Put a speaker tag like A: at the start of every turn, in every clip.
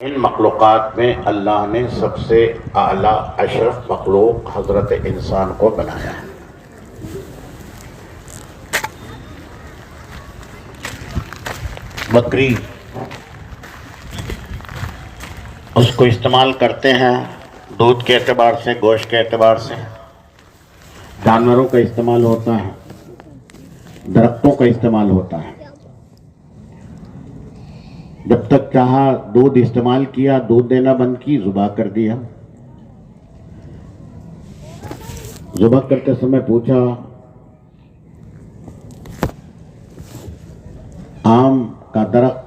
A: ان مخلوقات میں اللہ نے سب سے اعلیٰ اشرف مخلوق حضرت انسان کو بنایا ہے۔ بکری اس کو استعمال کرتے ہیں دودھ کے اعتبار سے، گوشت کے اعتبار سے، جانوروں کا استعمال ہوتا ہے، درختوں کا استعمال ہوتا ہے۔ جب تک چاہا دودھ استعمال کیا، دودھ دینا بند کی، ذبح کر دیا۔ ذبح کرتے سمے پوچھا، آم کا درخت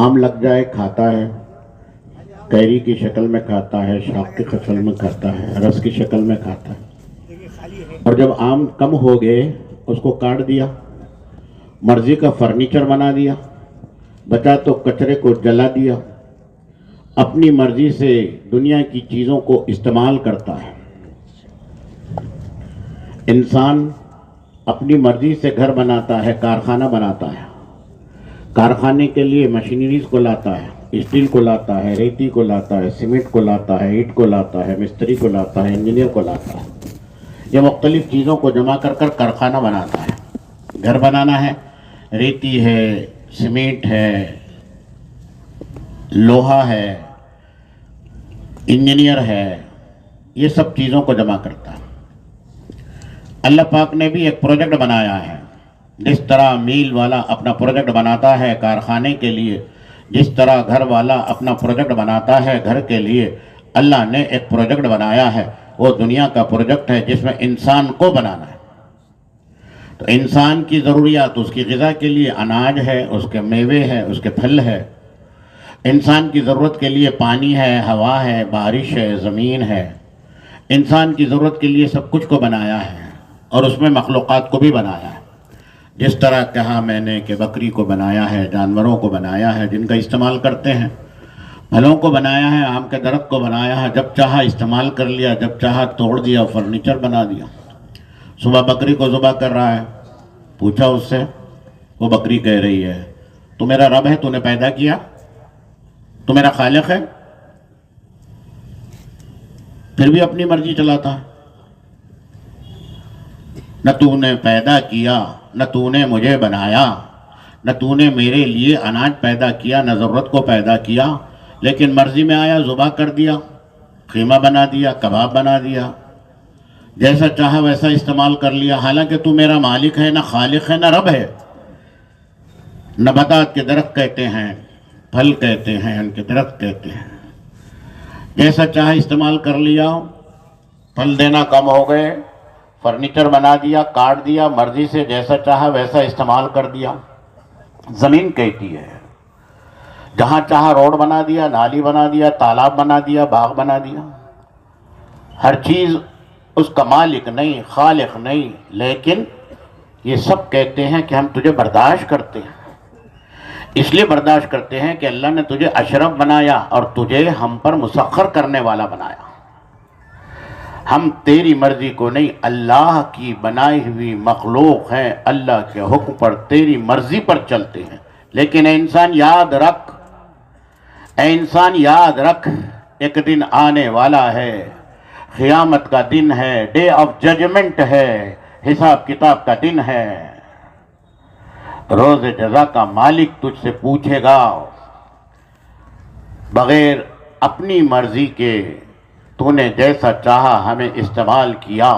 A: آم لگ جائے کھاتا ہے، کیری کی شکل میں کھاتا ہے، شاخ کی شکل میں کھاتا ہے، رس کی شکل میں کھاتا ہے، اور جب آم کم ہو گئے اس کو کاٹ دیا، مرضی کا فرنیچر بنا دیا، بچا تو کچرے کو جلا دیا، اپنی مرضی سے دنیا کی چیزوں کو استعمال کرتا ہے۔ انسان اپنی مرضی سے گھر بناتا ہے، کارخانہ بناتا ہے، کارخانے کے لیے مشینریز کو لاتا ہے، اسٹیل کو لاتا ہے، ریتی کو لاتا ہے، سیمنٹ کو لاتا ہے، اینٹ کو لاتا ہے، مستری کو لاتا ہے، انجینئر کو لاتا ہے۔ یہ مختلف چیزوں کو جمع کر کر کارخانہ بناتا ہے۔ گھر بنانا ہے، ریتی ہے، سیمنٹ ہے، لوہا ہے، انجینئر ہے، یہ سب چیزوں کو جمع کرتا ہے۔ اللہ پاک نے بھی ایک پروجیکٹ بنایا ہے، جس طرح میل والا اپنا پروجیکٹ بناتا ہے کارخانے کے لیے، جس طرح گھر والا اپنا پروجیکٹ بناتا ہے گھر کے لیے، اللہ نے ایک پروجیکٹ بنایا ہے۔ وہ دنیا کا پروجیکٹ ہے جس میں انسان کو بنانا ہے۔ تو انسان کی ضروریات، اس کی غذا کے لیے اناج ہے، اس کے میوے ہے، اس کے پھل ہے۔ انسان کی ضرورت کے لیے پانی ہے، ہوا ہے، بارش ہے، زمین ہے۔ انسان کی ضرورت کے لیے سب کچھ کو بنایا ہے، اور اس میں مخلوقات کو بھی بنایا ہے۔ جس طرح کہا میں نے کہ بکری کو بنایا ہے، جانوروں کو بنایا ہے جن کا استعمال کرتے ہیں، پھلوں کو بنایا ہے، آم کے درخت کو بنایا ہے، جب چاہا استعمال کر لیا، جب چاہا توڑ دیا، فرنیچر بنا دیا۔ صبح بکری کو ذبح کر رہا ہے، پوچھا اس سے، وہ بکری کہہ رہی ہے، تو میرا رب ہے، تو نے پیدا کیا، تو میرا خالق ہے، پھر بھی اپنی مرضی چلاتا ہے۔ نہ تو نے پیدا کیا، نہ تو نے مجھے بنایا، نہ تو نے میرے لیے اناج پیدا کیا، نہ ضرورت کو پیدا کیا، لیکن مرضی میں آیا ذبح کر دیا، قیمہ بنا دیا، کباب بنا دیا، جیسا چاہا ویسا استعمال کر لیا۔ حالانکہ تو میرا مالک ہے، نہ خالق ہے، نہ رب ہے۔ نباتات کے درخت کہتے ہیں، پھل کہتے ہیں، ان کے درخت کہتے ہیں، جیسا چاہا استعمال کر لیا، پھل دینا کم ہو گئے، فرنیچر بنا دیا، کاٹ دیا، مرضی سے جیسا چاہا ویسا استعمال کر دیا۔ زمین کہتی ہے، جہاں چاہا روڈ بنا دیا، نالی بنا دیا، تالاب بنا دیا، باغ بنا دیا۔ ہر چیز اس کا مالک نہیں، خالق نہیں، لیکن یہ سب کہتے ہیں کہ ہم تجھے برداشت کرتے ہیں۔ اس لیے برداشت کرتے ہیں کہ اللہ نے تجھے اشرف بنایا اور تجھے ہم پر مسخر کرنے والا بنایا۔ ہم تیری مرضی کو نہیں، اللہ کی بنائی ہوئی مخلوق ہیں، اللہ کے حکم پر، تیری مرضی پر چلتے ہیں۔ لیکن اے انسان یاد رکھ، اے انسان یاد رکھ، ایک دن آنے والا ہے، قیامت کا دن ہے، ڈے آف ججمنٹ ہے، حساب کتاب کا دن ہے۔ روز جزا کا مالک تجھ سے پوچھے گا، بغیر اپنی مرضی کے تو نے جیسا چاہا ہمیں استعمال کیا،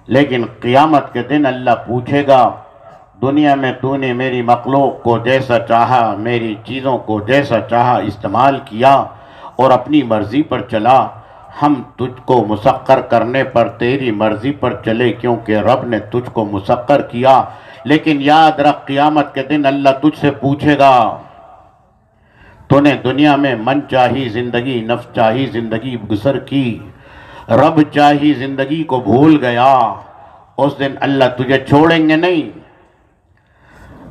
A: لیکن قیامت کے دن اللہ پوچھے گا، دنیا میں تو نے میری مخلوق کو جیسا چاہا، میری چیزوں کو جیسا چاہا استعمال کیا اور اپنی مرضی پر چلا، ہم تجھ کو مسخر کرنے پر تیری مرضی پر چلے کیونکہ رب نے تجھ کو مسخر کیا۔ لیکن یاد رکھ، قیامت کے دن اللہ تجھ سے پوچھے گا، تو نے دنیا میں من چاہی زندگی، نفس چاہی زندگی بسر کی، رب چاہی زندگی کو بھول گیا، اس دن اللہ تجھے چھوڑیں گے نہیں۔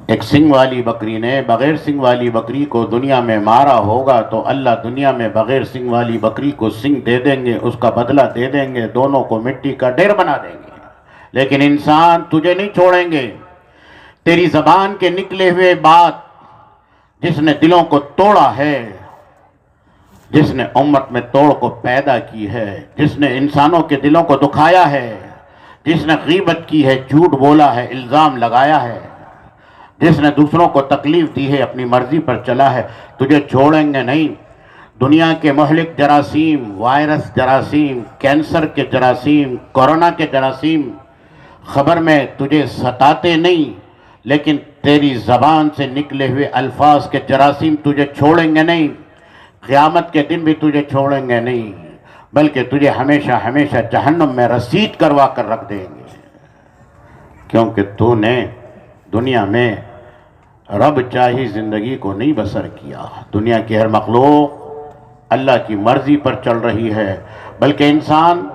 A: ایک سنگ والی بکری نے بغیر سنگ والی بکری کو دنیا میں مارا ہوگا تو اللہ دنیا میں بغیر سنگ والی بکری کو سنگ دے دیں گے، اس کا بدلہ دے دیں گے، دونوں کو مٹی کا ڈھیر بنا دیں گے۔ لیکن انسان تجھے نہیں چھوڑیں گے۔ تیری زبان کے نکلے ہوئے بات جس نے دلوں کو توڑا ہے، جس نے امت میں توڑ کو پیدا کی ہے، جس نے انسانوں کے دلوں کو دکھایا ہے، جس نے غیبت کی ہے، جھوٹ بولا ہے، الزام لگایا ہے، جس نے دوسروں کو تکلیف دی ہے، اپنی مرضی پر چلا ہے، تجھے چھوڑیں گے نہیں۔ دنیا کے مہلک جراثیم، وائرس جراثیم، کینسر کے جراثیم، کورونا کے جراثیم خبر میں تجھے ستاتے نہیں، لیکن تیری زبان سے نکلے ہوئے الفاظ کے جراثیم تجھے چھوڑیں گے نہیں۔ قیامت کے دن بھی تجھے چھوڑیں گے نہیں، بلکہ تجھے ہمیشہ ہمیشہ جہنم میں رسید کروا کر رکھ دیں گے، کیونکہ تو نے دنیا میں رب چاہی زندگی کو نہیں بسر کیا۔ دنیا کی ہر مخلوق اللہ کی مرضی پر چل رہی ہے، بلکہ انسان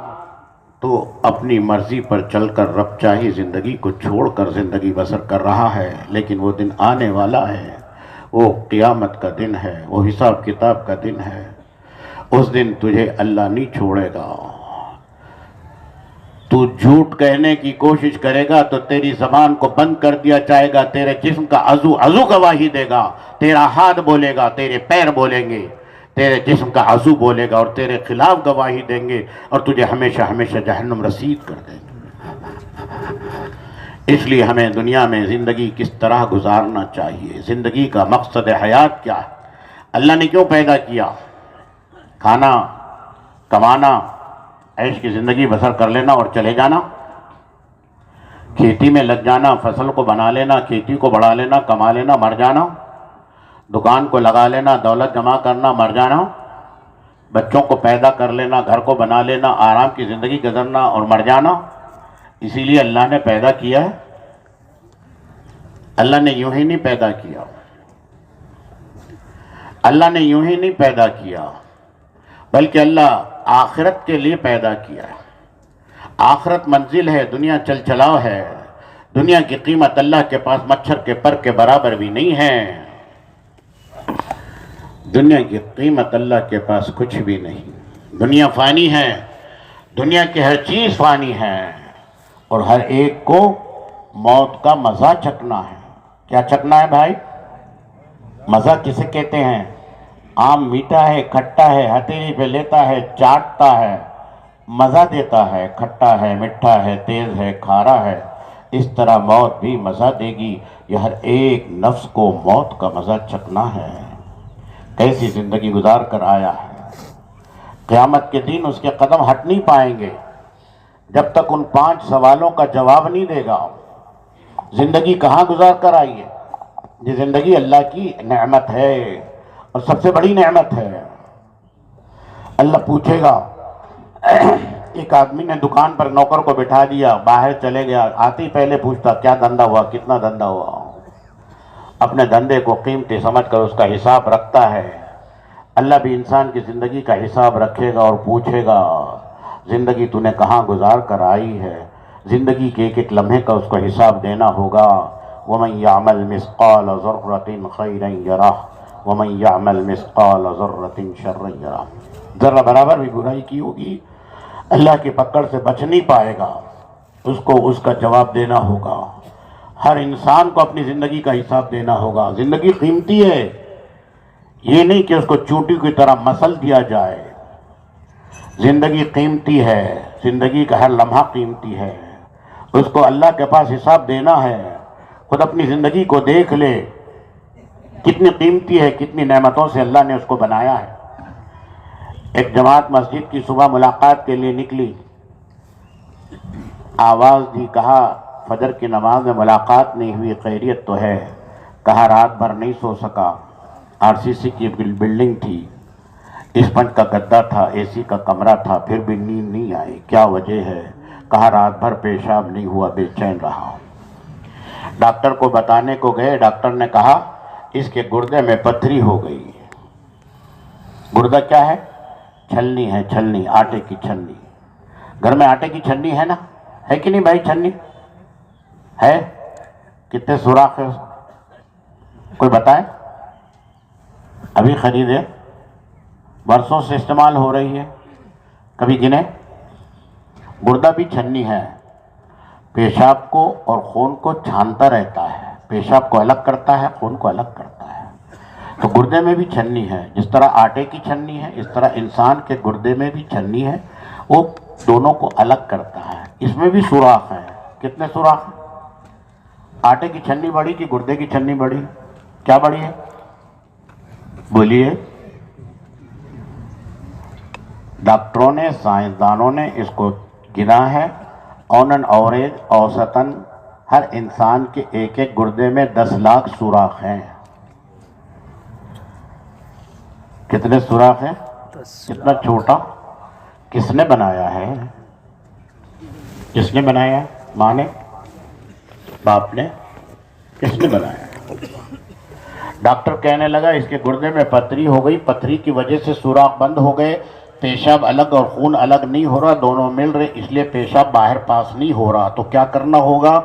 A: تو اپنی مرضی پر چل کر رب چاہی زندگی کو چھوڑ کر زندگی بسر کر رہا ہے۔ لیکن وہ دن آنے والا ہے، وہ قیامت کا دن ہے، وہ حساب کتاب کا دن ہے۔ اس دن تجھے اللہ نہیں چھوڑے گا۔ تو جھوٹ کہنے کی کوشش کرے گا تو تیری زبان کو بند کر دیا جائے گا، تیرے جسم کا عضو گواہی دے گا، تیرا ہاتھ بولے گا، تیرے پیر بولیں گے، تیرے جسم کا عضو بولے گا اور تیرے خلاف گواہی دیں گے، اور تجھے ہمیشہ ہمیشہ جہنم رسید کر دیں گے۔ اس لیے ہمیں دنیا میں زندگی کس طرح گزارنا چاہیے، زندگی کا مقصد حیات کیا ہے، اللہ نے کیوں پیدا کیا؟ کھانا، کمانا، عیش کی زندگی بسر کر لینا اور چلے جانا، کھیتی میں لگ جانا، فصل کو بنا لینا، کھیتی کو بڑھا لینا، کما لینا، مر جانا، دکان کو لگا لینا، دولت جمع کرنا، مر جانا، بچوں کو پیدا کر لینا، گھر کو بنا لینا، آرام کی زندگی گزرنا اور مر جانا۔ اسی لیے اللہ نے پیدا کیا ہے۔ اللہ نے یوں ہی نہیں پیدا کیا، اللہ نے یوں ہی نہیں پیدا کیا، بلکہ اللہ آخرت کے لیے پیدا کیا ہے۔ آخرت منزل ہے، دنیا چل چلاؤ ہے، دنیا کی قیمت اللہ کے پاس مچھر کے پر کے برابر بھی نہیں ہے، دنیا کی قیمت اللہ کے پاس کچھ بھی نہیں۔ دنیا فانی ہے، دنیا کی ہر چیز فانی ہے، اور ہر ایک کو موت کا مزہ چکھنا ہے۔ کیا چکھنا ہے بھائی؟ مزہ کسے کہتے ہیں؟ آم میٹھا ہے، کھٹا ہے، ہتھیلی پہ لیتا ہے، چاٹتا ہے، مزہ دیتا ہے، کھٹا ہے، میٹھا ہے، تیز ہے، کھارا ہے۔ اس طرح موت بھی مزہ دے گی، یہ ہر ایک نفس کو موت کا مزہ چکھنا ہے۔ کیسی زندگی گزار کر آیا ہے، قیامت کے دن اس کے قدم ہٹ نہیں پائیں گے جب تک ان 5 سوالوں کا جواب نہیں دے گا۔ زندگی کہاں گزار کر آئی ہے؟ یہ زندگی اللہ کی نعمت ہے، اور سب سے بڑی نعمت ہے۔ اللہ پوچھے گا، ایک آدمی نے دکان پر نوکر کو بٹھا دیا، باہر چلے گیا، آتے ہی پہلے پوچھتا کیا دھندا ہوا، کتنا دھندا ہوا، اپنے دھندے کو قیمتی سمجھ کر اس کا حساب رکھتا ہے۔ اللہ بھی انسان کی زندگی کا حساب رکھے گا اور پوچھے گا زندگی تو نے کہاں گزار کر آئی ہے۔ زندگی کے ایک ایک لمحے کا اس کو حساب دینا ہوگا۔ وَمَنْ يَعْمَلْ مِثْقَالَ ذَرَّةٍ خَيْرًا يَرَهُ وَمَنْ يَعْمَلْ مِثْقَالَ ذَرَّةٍ شَرًّا يَرَهُ۔ ذرہ برابر بھی برائی کی ہوگی، اللہ کی پکڑ سے بچ نہیں پائے گا، اس کو اس کا جواب دینا ہوگا۔ ہر انسان کو اپنی زندگی کا حساب دینا ہوگا۔ زندگی قیمتی ہے، یہ نہیں کہ اس کو چوٹی کی طرح مسل دیا جائے۔ زندگی قیمتی ہے، زندگی کا ہر لمحہ قیمتی ہے، اس کو اللہ کے پاس حساب دینا ہے۔ خود اپنی زندگی کو دیکھ لے، کتنی قیمتی ہے، کتنی نعمتوں سے اللہ نے اس کو بنایا ہے۔ ایک جماعت مسجد کی صبح ملاقات کے لیے نکلی، آواز دی، کہا فجر کی نماز میں ملاقات نہیں ہوئی، خیریت تو ہے؟ کہا رات بھر نہیں سو سکا، RCC کی بلڈنگ تھی، اسپنج کا گدا تھا، AC کا کمرہ تھا، پھر بھی نیند نہیں آئی، کیا وجہ ہے؟ کہا رات بھر پیشاب نہیں ہوا، بے چین رہا۔ ڈاکٹر کو بتانے کو گئے، ڈاکٹر نے کہا اس کے گردے میں پتھری ہو گئی۔ گردہ کیا ہے؟ چھلنی ہے، چھلنی، آٹے کی چھلنی۔ گھر میں آٹے کی چھلنی ہے نا، ہے کہ نہیں بھائی؟ چھلنی ہے، کتنے سوراخ ہے اس کو؟ کوئی بتائے؟ ابھی خریدے، برسوں سے استعمال ہو رہی ہے، کبھی گنے؟ گردہ بھی چھلنی ہے، پیشاب کو اور خون کو چھانتا رہتا ہے، پیشاب کو الگ کرتا ہے، خون کو الگ کرتا ہے۔ تو گردے میں بھی چھنی ہے، جس طرح آٹے کی چھنی ہے اس طرح انسان کے گردے میں بھی چھنی ہے، وہ دونوں کو الگ کرتا ہے۔ اس میں بھی سوراخ ہے۔ کتنے سوراخ ہیں؟ آٹے کی چھنی بڑی کہ گردے کی چھنی بڑی؟ کیا بڑی ہے؟ بولیے۔ ڈاکٹروں نے، سائنسدانوں نے اس کو گنا ہے، آن این اوریج اوسطاً ہر انسان کے ایک ایک گردے میں 10 لاکھ سوراخ ہیں۔ کتنے سوراخ ہیں؟ کتنا چھوٹا؟ کس نے بنایا ہے؟ کس نے بنایا؟ ماں نے؟ باپ نے؟ کس نے بنایا؟ ڈاکٹر کہنے لگا اس کے گردے میں پتھری ہو گئی، پتھری کی وجہ سے سوراخ بند ہو گئے، پیشاب الگ اور خون الگ نہیں ہو رہا، دونوں مل رہے، اس لیے پیشاب باہر پاس نہیں ہو رہا۔ تو کیا کرنا ہوگا؟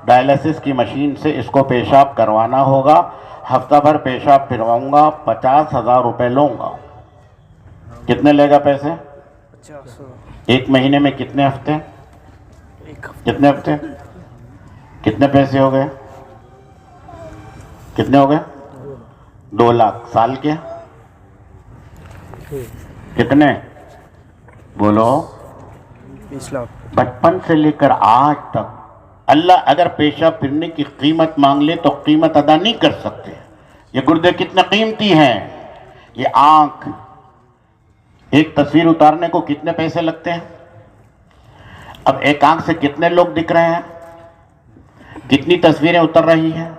A: ڈائلیسس کی مشین سے اس کو پیشاب کروانا ہوگا۔ ہفتہ بھر پیشاب پھرواؤں گا، 50,000 روپے لوں گا۔ کتنے لے گا پیسے؟ 1 مہینے میں کتنے ہفتے؟ کتنے ہفتے؟ کتنے پیسے ہو گئے؟ کتنے ہو گئے؟ 2 لاکھ۔ سال کے کتنے؟ بولو۔
B: 20 لاکھ۔
A: بچپن سے لے کر آج تک اللہ اگر پیشاب پھرنے کی قیمت مانگ لے تو قیمت ادا نہیں کر سکتے۔ یہ گردے کتنے قیمتی ہیں، یہ آنکھ، ایک تصویر اتارنے کو کتنے پیسے لگتے ہیں؟ اب ایک آنکھ سے کتنے لوگ دکھ رہے ہیں؟ کتنی تصویریں اتر رہی ہیں؟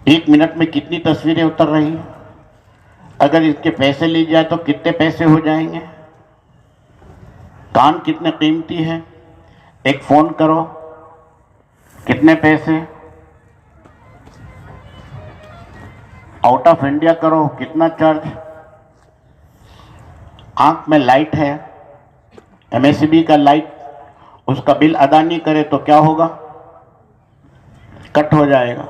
A: 1 منٹ میں کتنی تصویریں اتر رہی ہیں؟ اگر اس کے پیسے لی جائے تو کتنے پیسے ہو جائیں گے؟ کان کتنے قیمتی ہے؟ ایک فون کرو کتنے پیسے؟ آؤٹ آف انڈیا کرو کتنا چارج؟ آنکھ میں لائٹ ہے، MSB کا لائٹ، اس کا بل ادا نہیں کرے تو کیا ہوگا؟ کٹ ہو جائے گا۔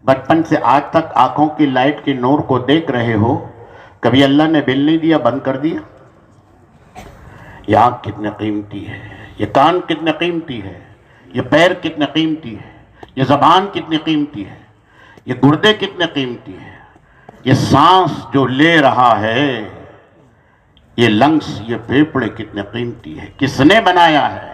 A: بچپن سے آج تک آنکھوں کی لائٹ کی نور کو دیکھ رہے ہو، کبھی اللہ نے بل نہیں دیا، بند کر دیا؟ یہ آنکھ کتنے قیمتی ہے، یہ کان کتنے قیمتی ہے، یہ پیر کتنے قیمتی ہے، یہ زبان کتنی قیمتی ہے، یہ گردے کتنے قیمتی ہے، یہ سانس جو لے رہا ہے، یہ لنگس، یہ پھیپھڑے کتنے قیمتی ہے۔ کس نے بنایا ہے؟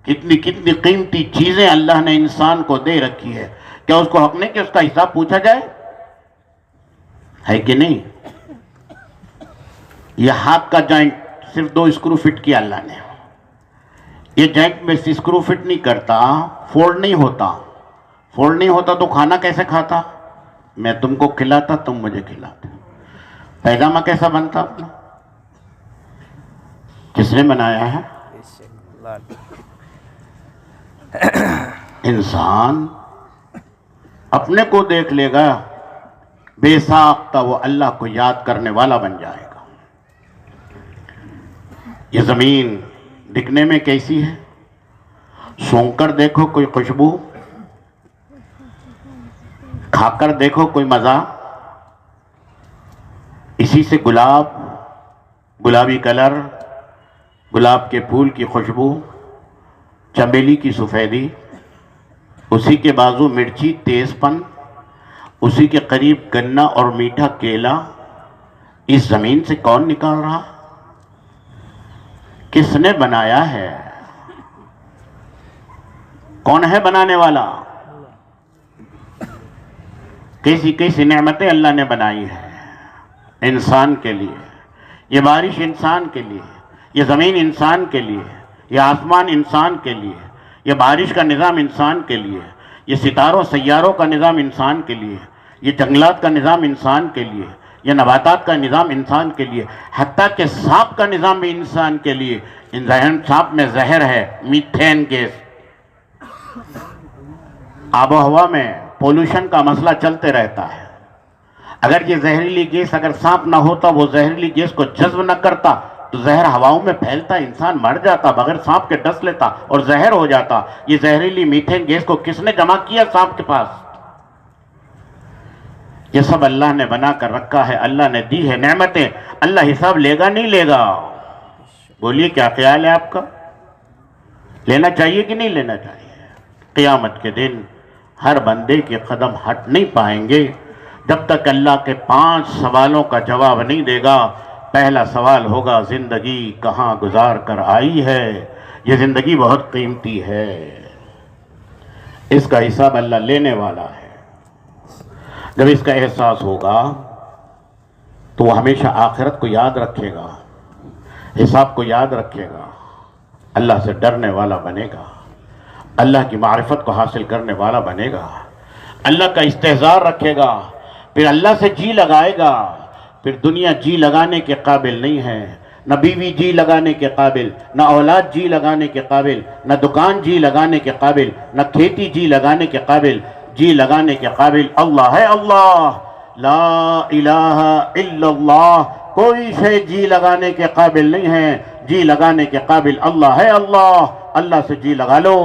A: کتنی کتنی قیمتی چیزیں اللہ نے انسان کو دے رکھی ہے۔ کیا اس کو حق نہیں کہ اس کا حساب پوچھا جائے؟ ہے کہ نہیں؟ یہ ہاتھ کا جوائنٹ صرف 2 اسکرو فٹ کیا اللہ نے، یہ جوائنٹ میں سے اسکرو فٹ نہیں کرتا، فولڈ نہیں ہوتا۔ فولڈ نہیں ہوتا تو کھانا کیسے کھاتا؟ میں تم کو کھلاتا، تم مجھے کھلاتے۔ پیجامہ کیسا بنتا اپنا؟ کس نے بنایا ہے؟ انسان اپنے کو دیکھ لے گا، بے ساختہ وہ اللہ کو یاد کرنے والا بن جائے گا۔ یہ زمین دکھنے میں کیسی ہے؟ سونگ کر دیکھو کوئی خوشبو، کھا کر دیکھو کوئی مزہ۔ اسی سے گلابی کلر، گلاب کے پھول کی خوشبو، چمیلی کی سفیدی، اسی کے بازو مرچی تیز پن، اسی کے قریب گنا اور میٹھا کیلا۔ اس زمین سے کون نکال رہا؟ کس نے بنایا ہے؟ کون ہے بنانے والا؟ کیسی کیسی نعمتیں اللہ نے بنائی ہیں انسان کے لیے۔ یہ بارش انسان کے لیے، یہ زمین انسان کے لیے، یہ آسمان انسان کے لیے، یہ بارش کا نظام انسان کے لیے، یہ ستاروں سیاروں کا نظام انسان کے لیے، یہ جنگلات کا نظام انسان کے لیے، یہ نباتات کا نظام انسان کے لیے، حتیٰ کہ سانپ کا نظام بھی انسان کے لیے۔ سانپ میں زہر ہے، میتھین گیس۔ آب و ہوا میں پولوشن کا مسئلہ چلتے رہتا ہے۔ اگر یہ زہریلی گیس اگر سانپ نہ ہوتا، وہ زہریلی گیس کو جذب نہ کرتا تو زہر ہواؤں میں پھیلتا، انسان مر جاتا، بغیر سانپ کے ڈس لیتا اور زہر ہو جاتا۔ یہ زہریلی میتھین گیس کو کس نے جمع کیا سانپ کے پاس؟ یہ سب اللہ نے بنا کر رکھا ہے، اللہ نے دی ہے نعمتیں۔ اللہ حساب لے گا نہیں لے گا؟ بولیے کیا خیال ہے آپ کا؟ لینا چاہیے کہ نہیں لینا چاہیے؟ قیامت کے دن ہر بندے کے قدم ہٹ نہیں پائیں گے جب تک اللہ کے 5 سوالوں کا جواب نہیں دے گا. پہلا سوال ہوگا زندگی کہاں گزار کر آئی ہے. یہ زندگی بہت قیمتی ہے، اس کا حساب اللہ لینے والا ہے. جب اس کا احساس ہوگا تو وہ ہمیشہ آخرت کو یاد رکھے گا، حساب کو یاد رکھے گا، اللہ سے ڈرنے والا بنے گا، اللہ کی معرفت کو حاصل کرنے والا بنے گا، اللہ کا استحضار رکھے گا، پھر اللہ سے جی لگائے گا. پھر دنیا جی لگانے کے قابل نہیں ہے، نہ بیوی جی لگانے کے قابل، نہ اولاد جی لگانے کے قابل، نہ دکان جی لگانے کے قابل، نہ کھیتی جی لگانے کے قابل. جی لگانے کے قابل اللہ ہے. اللہ لا الہ الا اللہ. کوئی شے جی لگانے کے قابل نہیں ہے، جی لگانے کے قابل اللہ ہے. اللہ اللہ سے جی لگا لو.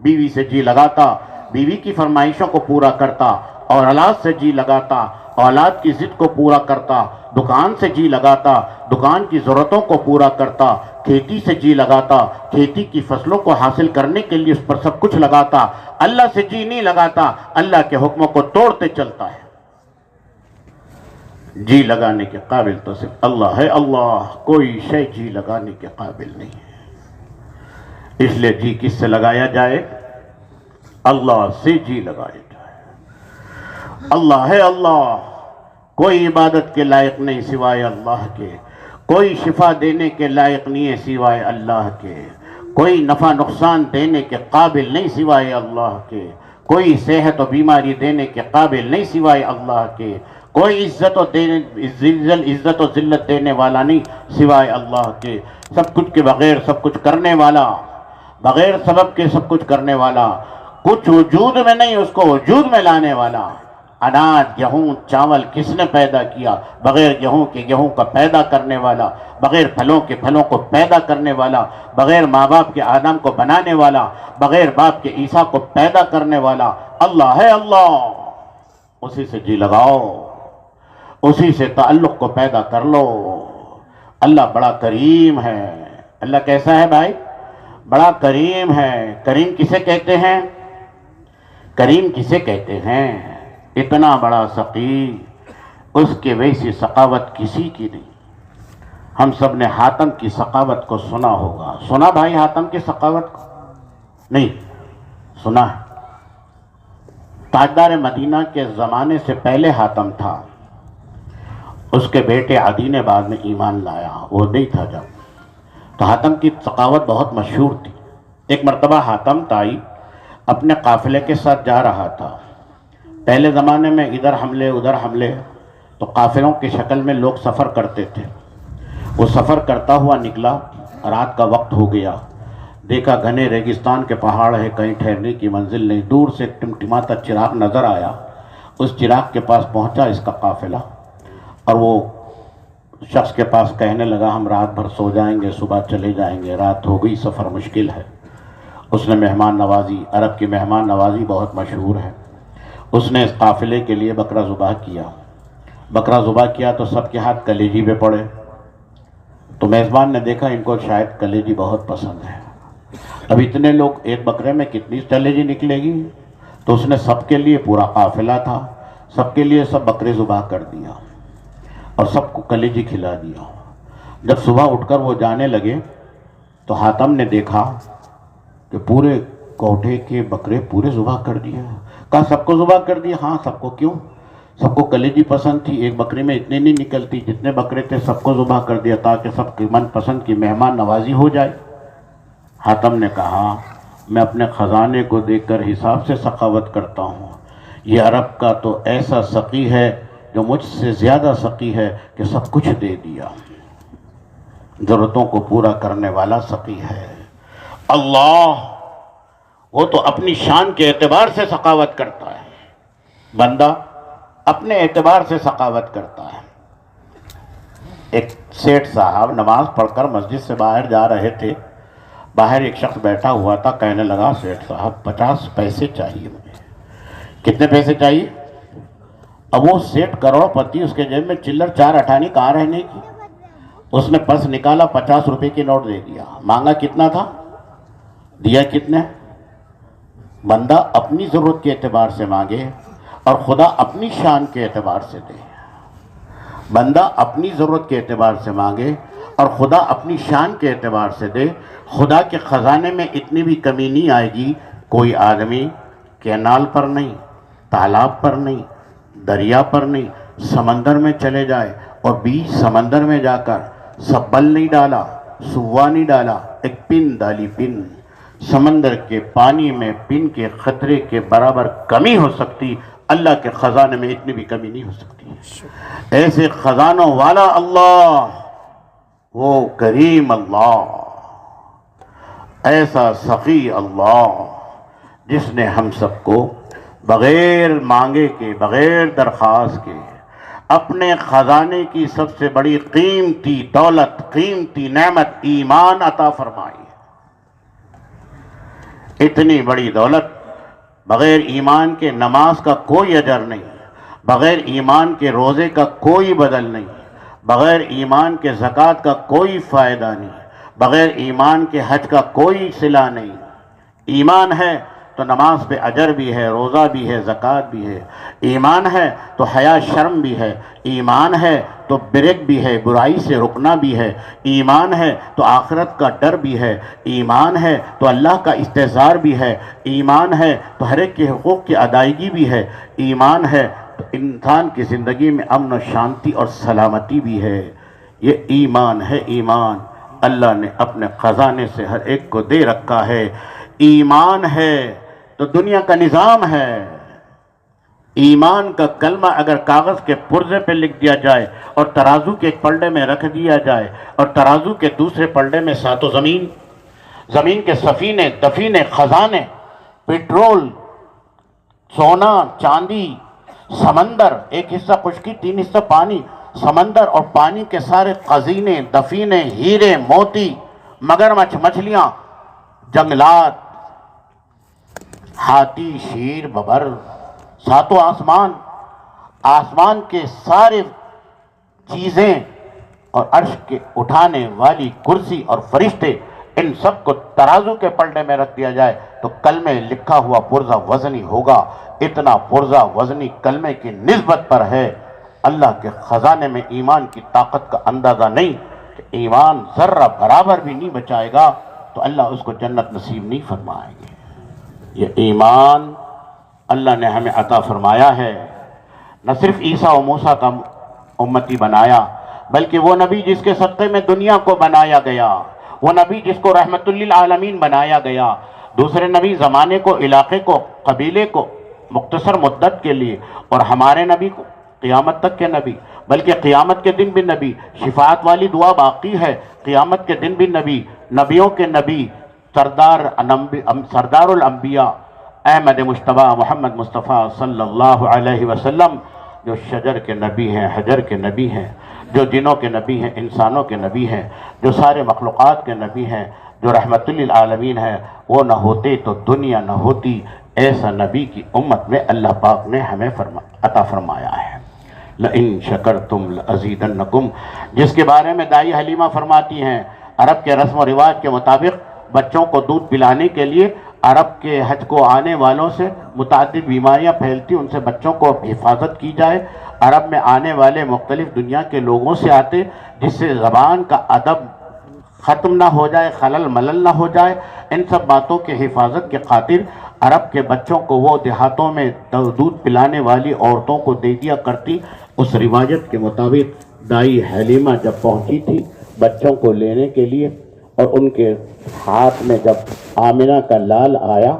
A: بیوی سے جی لگاتا، بیوی کی فرمائشوں کو پورا کرتا، اور اولاد سے جی لگاتا، اولاد کی ضد کو پورا کرتا، دکان سے جی لگاتا، دکان کی ضرورتوں کو پورا کرتا، کھیتی سے جی لگاتا، کھیتی کی فصلوں کو حاصل کرنے کے لیے اس پر سب کچھ لگاتا. اللہ سے جی نہیں لگاتا، اللہ کے حکموں کو توڑتے چلتا ہے. جی لگانے کے قابل تو صرف اللہ ہے. اللہ کوئی شے جی لگانے کے قابل نہیں ہے. اس لیے جی کس سے لگایا جائے؟ اللہ سے جی لگایا جائے. اللہ ہے. اللہ کوئی عبادت کے لائق نہیں سوائے اللہ کے، کوئی شفا دینے کے لائق نہیں ہے سوائے اللہ کے، کوئی نفع نقصان دینے کے قابل نہیں سوائے اللہ کے، کوئی صحت و بیماری دینے کے قابل نہیں سوائے اللہ کے، کوئی عزت و ذلت دینے والا نہیں سوائے اللہ کے. سب کچھ کے بغیر سب کچھ کرنے والا، بغیر سبب کے سب کچھ کرنے والا، کچھ وجود میں نہیں اس کو وجود میں لانے والا. اناج گیہوں چاول کس نے پیدا کیا؟ بغیر گیہوں کے گیہوں کا پیدا کرنے والا، بغیر پھلوں کے پھلوں کو پیدا کرنے والا، بغیر ماں باپ کے آدم کو بنانے والا، بغیر باپ کے عیسیٰ کو پیدا کرنے والا اللہ ہے. اللہ اسی سے جی لگاؤ، اسی سے تعلق کو پیدا کر لو. اللہ بڑا کریم ہے. اللہ کیسا ہے بھائی؟ بڑا کریم ہے. کریم کسے کہتے ہیں؟ کریم کسے کہتے ہیں؟ اتنا بڑا سقی، اس کے ویسی سخاوت کسی کی نہیں. ہم سب نے حاتم کی سخاوت کو سنا ہوگا. سنا بھائی حاتم کی سخاوت کو؟ نہیں سنا ہے. تاجدار مدینہ کے زمانے سے پہلے حاتم تھا، اس کے بیٹے عدی نے بعد میں ایمان لایا، وہ نہیں تھا جب. تو حاتم کی سخاوت بہت مشہور تھی. ایک مرتبہ حاتم تائی اپنے قافلے کے ساتھ جا رہا تھا. پہلے زمانے میں ادھر حملے ادھر حملے، تو قافلوں کی شکل میں لوگ سفر کرتے تھے. وہ سفر کرتا ہوا نکلا، رات کا وقت ہو گیا، دیکھا گھنے ریگستان کے پہاڑ ہے، کہیں ٹھہرنے کی منزل نہیں. دور سے ٹمٹماتا چراغ نظر آیا. اس چراغ کے پاس پہنچا اس کا قافلہ، اور وہ شخص کے پاس کہنے لگا ہم رات بھر سو جائیں گے، صبح چلے جائیں گے، رات ہو گئی، سفر مشکل ہے. اس نے مہمان نوازی، عرب کی مہمان نوازی بہت مشہور ہے. اس نے اس قافلے کے لیے بکرا ذبح کیا. بکرا ذبح کیا تو سب کے ہاتھ کلیجی پہ پڑے. تو میزبان نے دیکھا ان کو شاید کلیجی بہت پسند ہے. اب اتنے لوگ ایک بکرے میں کتنی کلیجی نکلے گی؟ تو اس نے سب کے لیے، پورا قافلہ تھا، سب کے لیے سب بکرے ذبح کر دیا اور سب کو کلیجی کھلا دیا. جب صبح اٹھ کر وہ جانے لگے تو حاتم نے دیکھا کہ پورے کوٹھے کے بکرے پورے ذبح کر دیے. کہا سب کو ذبح کر دیا؟ ہاں سب کو. کیوں؟ سب کو کلیجی پسند تھی، ایک بکری میں اتنی نہیں نکلتی، جتنے بکرے تھے سب کو ذبح کر دیا تاکہ سب کی من پسند کی مہمان نوازی ہو جائے. حاتم نے کہا میں اپنے خزانے کو دیکھ کر حساب سے سخاوت کرتا ہوں. یہ عرب کا تو ایسا سقی ہے جو مجھ سے زیادہ سقی ہے کہ سب کچھ دے دیا. ضرورتوں کو پورا کرنے والا سقی ہے. اللہ وہ تو اپنی شان کے اعتبار سے سخاوت کرتا ہے، بندہ اپنے اعتبار سے سخاوت کرتا ہے. ایک سیٹھ صاحب نماز پڑھ کر مسجد سے باہر جا رہے تھے. باہر ایک شخص بیٹھا ہوا تھا، کہنے لگا سیٹھ صاحب 50 پیسے چاہیے مجھے. کتنے پیسے چاہیے؟ اب وہ سیٹھ کروڑ پتی، اس کے جیب میں چلر 4 اٹھانی کہاں رہنے کی. اس نے پرس نکالا، 50 روپے کی نوٹ دے دیا. مانگا کتنا تھا؟ دیا کتنے؟ بندہ اپنی ضرورت کے اعتبار سے مانگے، اور خدا اپنی شان کے اعتبار سے دے. بندہ اپنی ضرورت کے اعتبار سے مانگے اور خدا اپنی شان کے اعتبار سے دے. خدا کے خزانے میں اتنی بھی کمی نہیں آئے گی. کوئی آدمی کینال پر نہیں، تالاب پر نہیں، دریا پر نہیں، سمندر میں چلے جائے اور بیچ سمندر میں جا کر سبل نہیں ڈالا، سوا نہیں ڈالا، ایک پن ڈالی. پن سمندر کے پانی میں پن کے خطرے کے برابر کمی ہو سکتی، اللہ کے خزانے میں اتنی بھی کمی نہیں ہو سکتی. ایسے خزانوں والا اللہ، وہ کریم اللہ، ایسا سخی اللہ جس نے ہم سب کو بغیر مانگے کے، بغیر درخواست کے اپنے خزانے کی سب سے بڑی قیمتی دولت، قیمتی نعمت ایمان عطا فرمائی. اتنی بڑی دولت، بغیر ایمان کے نماز کا کوئی اجر نہیں، بغیر ایمان کے روزے کا کوئی بدل نہیں، بغیر ایمان کے زکوٰۃ کا کوئی فائدہ نہیں، بغیر ایمان کے حج کا کوئی صلہ نہیں. ایمان ہے تو نماز پہ اجر بھی ہے، روزہ بھی ہے، زکوٰۃ بھی ہے. ایمان ہے تو حیا شرم بھی ہے. ایمان ہے تو بریک بھی ہے، برائی سے رکنا بھی ہے. ایمان ہے تو آخرت کا ڈر بھی ہے. ایمان ہے تو اللہ کا استحضار بھی ہے. ایمان ہے تو ہر ایک کے حقوق کی ادائیگی بھی ہے. ایمان ہے تو انسان کی زندگی میں امن و شانتی اور سلامتی بھی ہے. یہ ایمان ہے. ایمان اللہ نے اپنے خزانے سے ہر ایک کو دے رکھا ہے. ایمان ہے تو دنیا کا نظام ہے. ایمان کا کلمہ اگر کاغذ کے پرزے پہ لکھ دیا جائے اور ترازو کے ایک پلڑے میں رکھ دیا جائے اور ترازو کے دوسرے پلڑے میں ساتوں زمین، زمین کے سفینے، دفینے، خزانے، پیٹرول، سونا، چاندی، سمندر، ایک حصہ خشکی، 3 حصہ پانی، سمندر اور پانی کے سارے خزینے، دفینے، ہیرے، موتی، مگرمچھ، مچھلیاں، جنگلات، ہاتھی، شیر، ببر، ساتوں آسمان، آسمان کے سارے چیزیں اور عرش کے اٹھانے والی کرسی اور فرشتے، ان سب کو ترازو کے پلڑے میں رکھ دیا جائے تو کلمے لکھا ہوا پرزہ وزنی ہوگا. اتنا پرزہ وزنی کلمے کی نسبت پر ہے. اللہ کے خزانے میں ایمان کی طاقت کا اندازہ نہیں کہ ایمان ذرہ برابر بھی نہیں بچائے گا تو اللہ اس کو جنت نصیب نہیں فرمائیں گے. یہ ایمان اللہ نے ہمیں عطا فرمایا ہے. نہ صرف عیسیٰ و موسیٰ کا امتی بنایا بلکہ وہ نبی جس کے صدقے میں دنیا کو بنایا گیا، وہ نبی جس کو رحمت للعالمین بنایا گیا. دوسرے نبی زمانے کو، علاقے کو، قبیلے کو، مختصر مدت کے لیے، اور ہمارے نبی کو قیامت تک کے نبی، بلکہ قیامت کے دن بھی نبی. شفاعت والی دعا باقی ہے، قیامت کے دن بھی نبی، نبیوں کے نبی، سردار الانبیاء احمد مجتبیٰ محمد مصطفیٰ صلی اللہ علیہ وسلم، جو شجر کے نبی ہیں، حجر کے نبی ہیں، جو جنوں کے نبی ہیں، انسانوں کے نبی ہیں، جو سارے مخلوقات کے نبی ہیں، جو رحمت للعالمین ہیں. وہ نہ ہوتے تو دنیا نہ ہوتی. ایسا نبی کی امت میں اللہ پاک نے ہمیں عطا فرمایا ہے. لَإِن شَكَرْتُمْ لَأَزِيدَنَّكُمْ، جس کے بارے میں دائی حلیمہ فرماتی ہیں عرب کے رسم و رواج کے مطابق بچوں کو دودھ پلانے کے لیے عرب کے حج کو آنے والوں سے متعدد بیماریاں پھیلتی، ان سے بچوں کو حفاظت کی جائے. عرب میں آنے والے مختلف دنیا کے لوگوں سے آتے جس سے زبان کا ادب ختم نہ ہو جائے، خلل ملل نہ ہو جائے. ان سب باتوں کے حفاظت کے خاطر عرب کے بچوں کو وہ دیہاتوں میں دودھ پلانے والی عورتوں کو دے دیا کرتی. اس روایت کے مطابق دائی حلیمہ جب پہنچی تھی بچوں کو لینے کے لیے اور ان کے ہاتھ میں جب آمنہ کا لال آیا،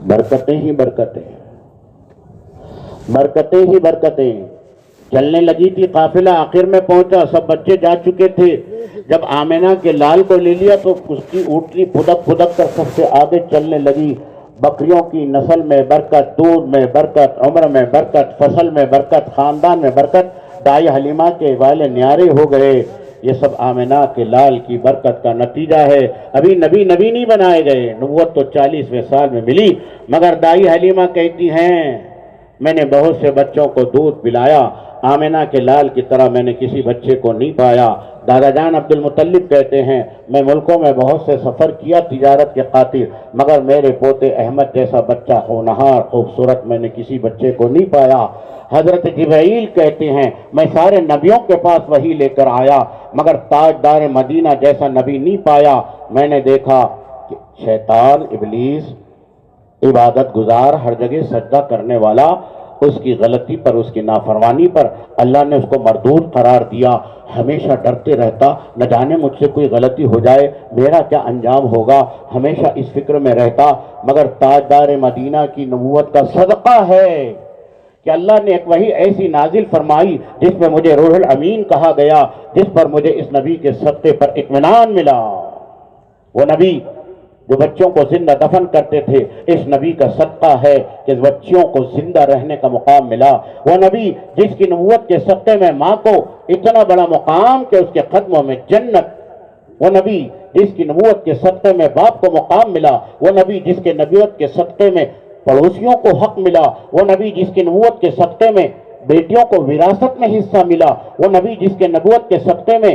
A: برکتیں ہی برکتیں، برکتیں ہی برکتیں. چلنے لگی تھی قافلہ، آخر میں پہنچا، سب بچے جا چکے تھے. جب آمنہ کے لال کو لے لیا تو اس کی اونٹنی پھدک پھدک کر سب سے آگے چلنے لگی. بکریوں کی نسل میں برکت، دودھ میں برکت، عمر میں برکت، فصل میں برکت، خاندان میں برکت. دائی حلیمہ کے والے نیارے ہو گئے. یہ سب آمنہ کے لال کی برکت کا نتیجہ ہے. ابھی نبی نہیں بنائے گئے، نبوت تو 40ویں سال میں ملی، مگر دائی حلیمہ کہتی ہیں میں نے بہت سے بچوں کو دودھ پلایا. آمنہ کے لال کی طرح میں نے کسی بچے کو نہیں پایا۔ دادا جان عبد المطلب کہتے ہیں میں ملکوں میں بہت سے سفر کیا تجارت کے خاطر، مگر میرے پوتے احمد جیسا بچہ ہونہار خوبصورت میں نے کسی بچے کو نہیں پایا۔ حضرت جبرائیل کہتے ہیں میں سارے نبیوں کے پاس وحی لے کر آیا، مگر تاجدار مدینہ جیسا نبی نہیں پایا۔ میں نے دیکھا کہ شیطان ابلیس عبادت گزار، ہر جگہ سجدہ کرنے والا، اس کی غلطی پر، اس کی نافرمانی پر اللہ نے اس کو مردود قرار دیا۔ ہمیشہ ڈرتے رہتا نہ جانے مجھ سے کوئی غلطی ہو جائے میرا کیا انجام ہوگا، ہمیشہ اس فکر میں رہتا۔ مگر تاجدار مدینہ کی نبوت کا صدقہ ہے کہ اللہ نے ایک وحی ایسی نازل فرمائی جس میں مجھے روح الامین کہا گیا، جس پر مجھے اس نبی کے صدقے پر اطمینان ملا۔ وہ نبی جو بچوں کو زندہ دفن کرتے تھے، اس نبی کا صدقہ ہے کہ بچیوں کو زندہ رہنے کا مقام ملا۔ وہ نبی جس کی نبوت کے صدقے میں ماں کو اتنا بڑا مقام کہ اس کے قدموں میں جنت، وہ نبی جس کی نبوت کے صدقے میں باپ کو مقام ملا، وہ نبی جس کے نبوت کے صدقے میں پڑوسیوں کو حق ملا، وہ نبی جس کی نبوت کے صدقے میں بیٹیوں کو وراثت میں حصہ ملا، وہ نبی جس کے نبوت کے صدقے میں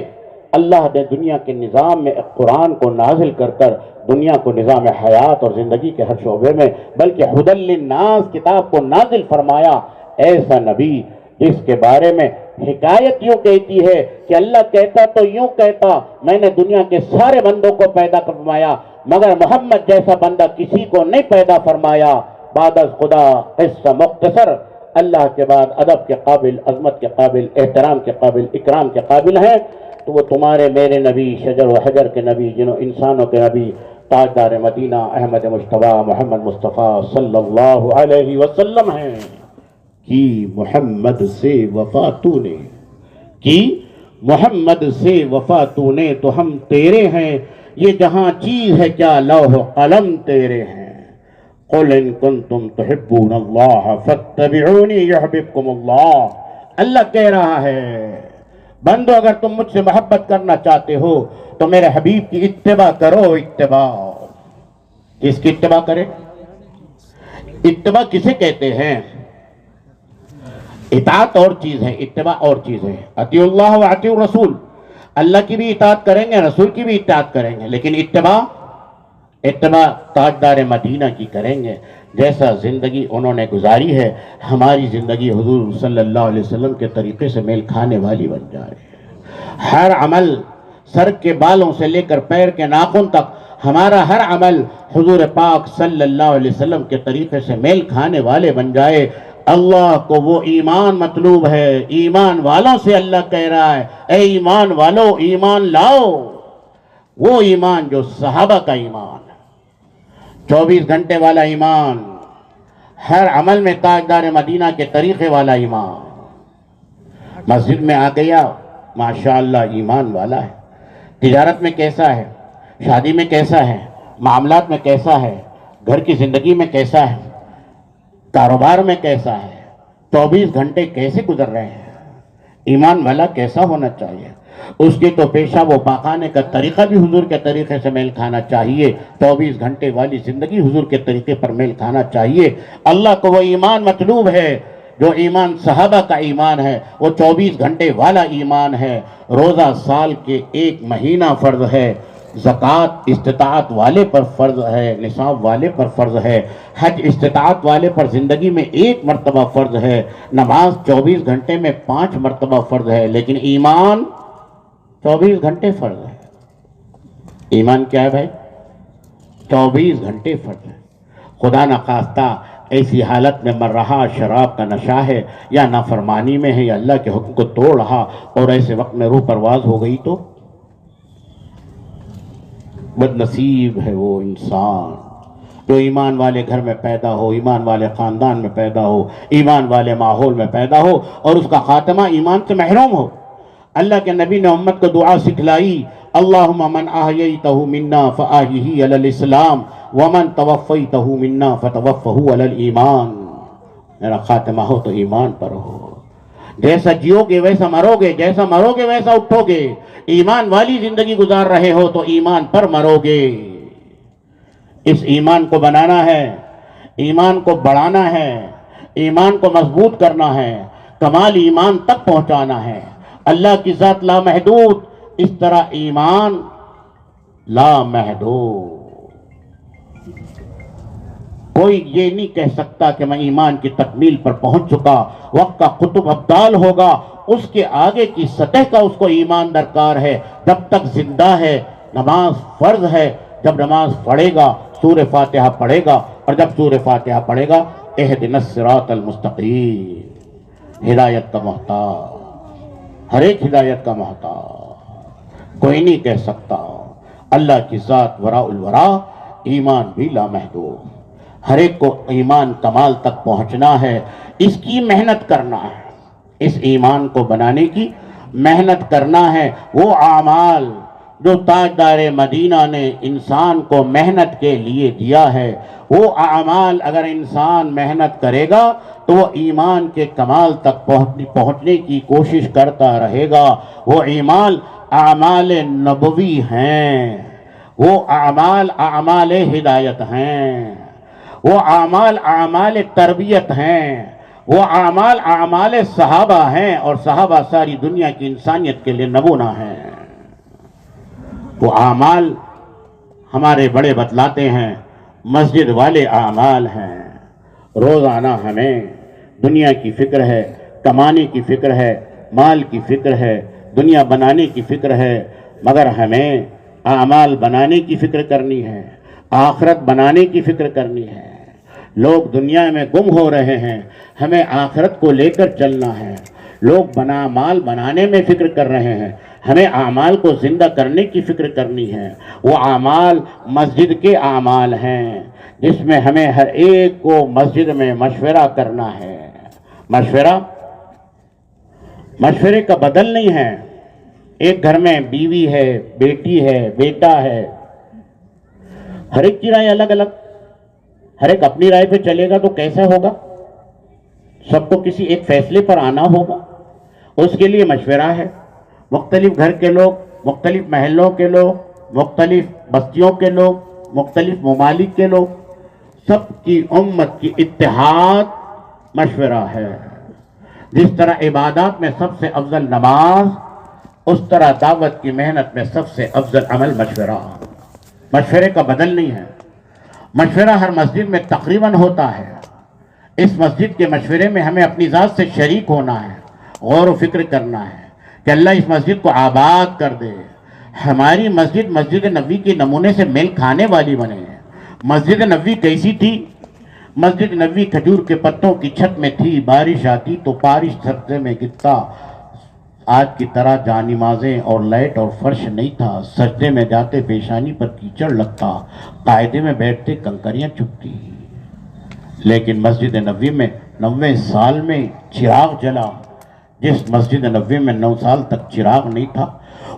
A: اللہ نے دنیا کے نظام میں قرآن کو نازل کر کر دنیا کو نظام حیات اور زندگی کے ہر شعبے میں بلکہ ہدی للناس کتاب کو نازل فرمایا۔ ایسا نبی جس کے بارے میں حکایت یوں کہتی ہے کہ اللہ کہتا تو یوں کہتا میں نے دنیا کے سارے بندوں کو پیدا فرمایا، مگر محمد جیسا بندہ کسی کو نہیں پیدا فرمایا۔ بعد از خدا قصہ مختصر، اللہ کے بعد ادب کے قابل، عظمت کے قابل، احترام کے قابل، اکرام کے قابل ہیں تو وہ تمہارے میرے نبی، شجر و حجر کے نبی، جنہوں انسانوں کے نبی، تاجدار مدینہ احمد مجتبیٰ محمد مصطفیٰ صلی اللہ علیہ وسلم ہیں۔ کی محمد سے وفا تو نے، کی محمد سے وفا تو نے، تو ہم تیرے ہیں، یہ جہاں چیز ہے کیا لوح و قلم تیرے ہیں۔ قل ان کنتم تحبون اللہ فاتبعونی یحببکم اللہ، اللہ کہہ رہا ہے بندو اگر تم مجھ سے محبت کرنا چاہتے ہو تو میرے حبیب کی اتباع کرو۔ اتباع کس کی اتباع کرے؟ اتباع کسے کہتے ہیں؟ اطاعت اور چیز ہے، اتباع اور چیز ہے۔ اطیعوا اللہ و اطیعوا الرسول، اللہ کی بھی اطاعت کریں گے، رسول کی بھی اطاعت کریں گے، لیکن اتباع تاجدار مدینہ کی کریں گے۔ جیسا زندگی انہوں نے گزاری ہے، ہماری زندگی حضور صلی اللہ علیہ وسلم کے طریقے سے میل کھانے والی بن جائے۔ ہر عمل سر کے بالوں سے لے کر پیر کے ناخن تک، ہمارا ہر عمل حضور پاک صلی اللہ علیہ وسلم کے طریقے سے میل کھانے والے بن جائے۔ اللہ کو وہ ایمان مطلوب ہے، ایمان والوں سے اللہ کہہ رہا ہے اے ایمان والو ایمان لاؤ، وہ ایمان جو صحابہ کا ایمان، 24 گھنٹے والا ایمان، ہر عمل میں تاجدار مدینہ کے طریقے والا ایمان۔ مسجد میں آ گیا ماشاءاللہ ایمان والا ہے، تجارت میں کیسا ہے، شادی میں کیسا ہے، معاملات میں کیسا ہے، گھر کی زندگی میں کیسا ہے، کاروبار میں کیسا ہے، 24 گھنٹے کیسے گزر رہے ہیں، ایمان والا کیسا ہونا چاہیے۔ اس کے تو پیشہ وہ پاکانے کا طریقہ بھی حضور کے طریقے سے میل کھانا چاہیے، 24 گھنٹے والی زندگی حضور کے طریقے پر میل کھانا چاہیے۔ اللہ کو وہ ایمان مطلوب ہے جو ایمان صحابہ کا ایمان ہے، وہ 24 گھنٹے والا ایمان ہے۔ روزہ سال کے 1 مہینہ فرض ہے، زکوٰۃ استطاعت والے پر فرض ہے، نصاب والے پر فرض ہے، حج استطاعت والے پر زندگی میں 1 مرتبہ فرض ہے، نماز 24 گھنٹے میں 5 مرتبہ فرض ہے، لیکن ایمان 24 گھنٹے فرض ہے۔ ایمان کیا ہے بھائی؟ 24 گھنٹے فرض ہے۔ خدا نخواستہ ایسی حالت میں مر رہا، شراب کا نشہ ہے یا نافرمانی میں ہے یا اللہ کے حکم کو توڑ رہا اور ایسے وقت میں روح پرواز ہو گئی تو بد نصیب ہے وہ انسان جو ایمان والے گھر میں پیدا ہو، ایمان والے خاندان میں پیدا ہو، ایمان والے ماحول میں پیدا ہو اور اس کا خاتمہ ایمان سے محروم ہو۔ اللہ کے نبی نے امت کو دعا سکھلائی، اللہم من احییتہ منا فاحیہ علی الاسلام ومن توفیتہ منا فتوفہ علی الایمان۔ میرا خاتمہ ہو تو ایمان پر ہو، جیسا جیو گے ویسا مرو گے، جیسا مرو گے ویسا اٹھو گے۔ ایمان والی زندگی گزار رہے ہو تو ایمان پر مرو گے۔ اس ایمان کو بنانا ہے، ایمان کو بڑھانا ہے، ایمان کو مضبوط کرنا ہے۔ کمال ایمان تک پہنچانا ہے. اللہ کی ذات لامحدود، اس طرح ایمان لامحدود. کوئی یہ نہیں کہہ سکتا کہ میں ایمان کی تکمیل پر پہنچ چکا. وقت کا قطب ابدال ہوگا، اس کے آگے کی سطح کا اس کو ایمان درکار ہے. جب تک زندہ ہے نماز فرض ہے. جب نماز پڑھے گا سورہ فاتحہ پڑھے گا، اور جب سورہ فاتحہ پڑھے گا اہدنا الصراط المستقیم. ہدایت کا محتاج، ہر ایک ہدایت کا محتاج. کوئی نہیں کہہ سکتا. اللہ کی ذات وراء الورا، ایمان بھی لامحدود. ہر ایک کو ایمان کمال تک پہنچنا ہے. اس کی محنت کرنا ہے، اس ایمان کو بنانے کی محنت کرنا ہے. وہ اعمال جو تاجدار مدینہ نے انسان کو محنت کے لیے دیا ہے، وہ اعمال اگر انسان محنت کرے گا تو وہ ایمان کے کمال تک پہنچنے کی کوشش کرتا رہے گا. وہ ایمان اعمال نبوی ہیں، وہ اعمال اعمال ہدایت ہیں، وہ اعمال اعمال تربیت ہیں، وہ اعمال اعمال صحابہ ہیں، اور صحابہ ساری دنیا کی انسانیت کے لیے نمونہ ہیں. وہ اعمال ہمارے بڑے بتلاتے ہیں مسجد والے اعمال ہیں. روزانہ ہمیں دنیا کی فکر ہے، کمانے کی فکر ہے، مال کی فکر ہے، دنیا بنانے کی فکر ہے، مگر ہمیں اعمال بنانے کی فکر کرنی ہے، آخرت بنانے کی فکر کرنی ہے. لوگ دنیا میں گم ہو رہے ہیں، ہمیں آخرت کو لے کر چلنا ہے. لوگ مال بنانے میں فکر کر رہے ہیں، ہمیں اعمال کو زندہ کرنے کی فکر کرنی ہے. وہ اعمال مسجد کے اعمال ہیں جس میں ہمیں ہر ایک کو مسجد میں مشورہ کرنا ہے. مشورے کا بدل نہیں ہے. ایک گھر میں بیوی ہے، بیٹی ہے، بیٹا ہے، ہر ایک کی رائے الگ الگ. ہر ایک اپنی رائے پہ چلے گا تو کیسا ہوگا؟ سب کو کسی ایک فیصلے پر آنا ہوگا. اس کے لیے مشورہ ہے. مختلف گھر کے لوگ، مختلف محلوں کے لوگ، مختلف بستیوں کے لوگ، مختلف ممالک کے لوگ، سب کی امت کی اتحاد مشورہ ہے. جس طرح عبادات میں سب سے افضل نماز، اس طرح دعوت کی محنت میں سب سے افضل عمل مشورہ. مشورے کا بدل نہیں ہے. مشورہ ہر مسجد میں تقریباً ہوتا ہے. اس مسجد کے مشورے میں ہمیں اپنی ذات سے شریک ہونا ہے، غور و فکر کرنا ہے کہ اللہ اس مسجد کو آباد کر دے. ہماری مسجد مسجد نبوی کے نمونے سے میل کھانے والی بنے. مسجد نبوی کیسی تھی؟ مسجد نبوی کھجور کے پتوں کی چھت میں تھی. بارش آتی تو بارش سجدے میں گرتا. آج کی طرح جانمازیں اور لائٹ اور فرش نہیں تھا. سجدے میں جاتے پیشانی پر کیچڑ لگتا، قاعدے میں بیٹھتے کنکریاں چبھتی. لیکن مسجد نبوی میں 90 سال میں چراغ جلا. جس مسجد نبوی میں 9 سال تک چراغ نہیں تھا،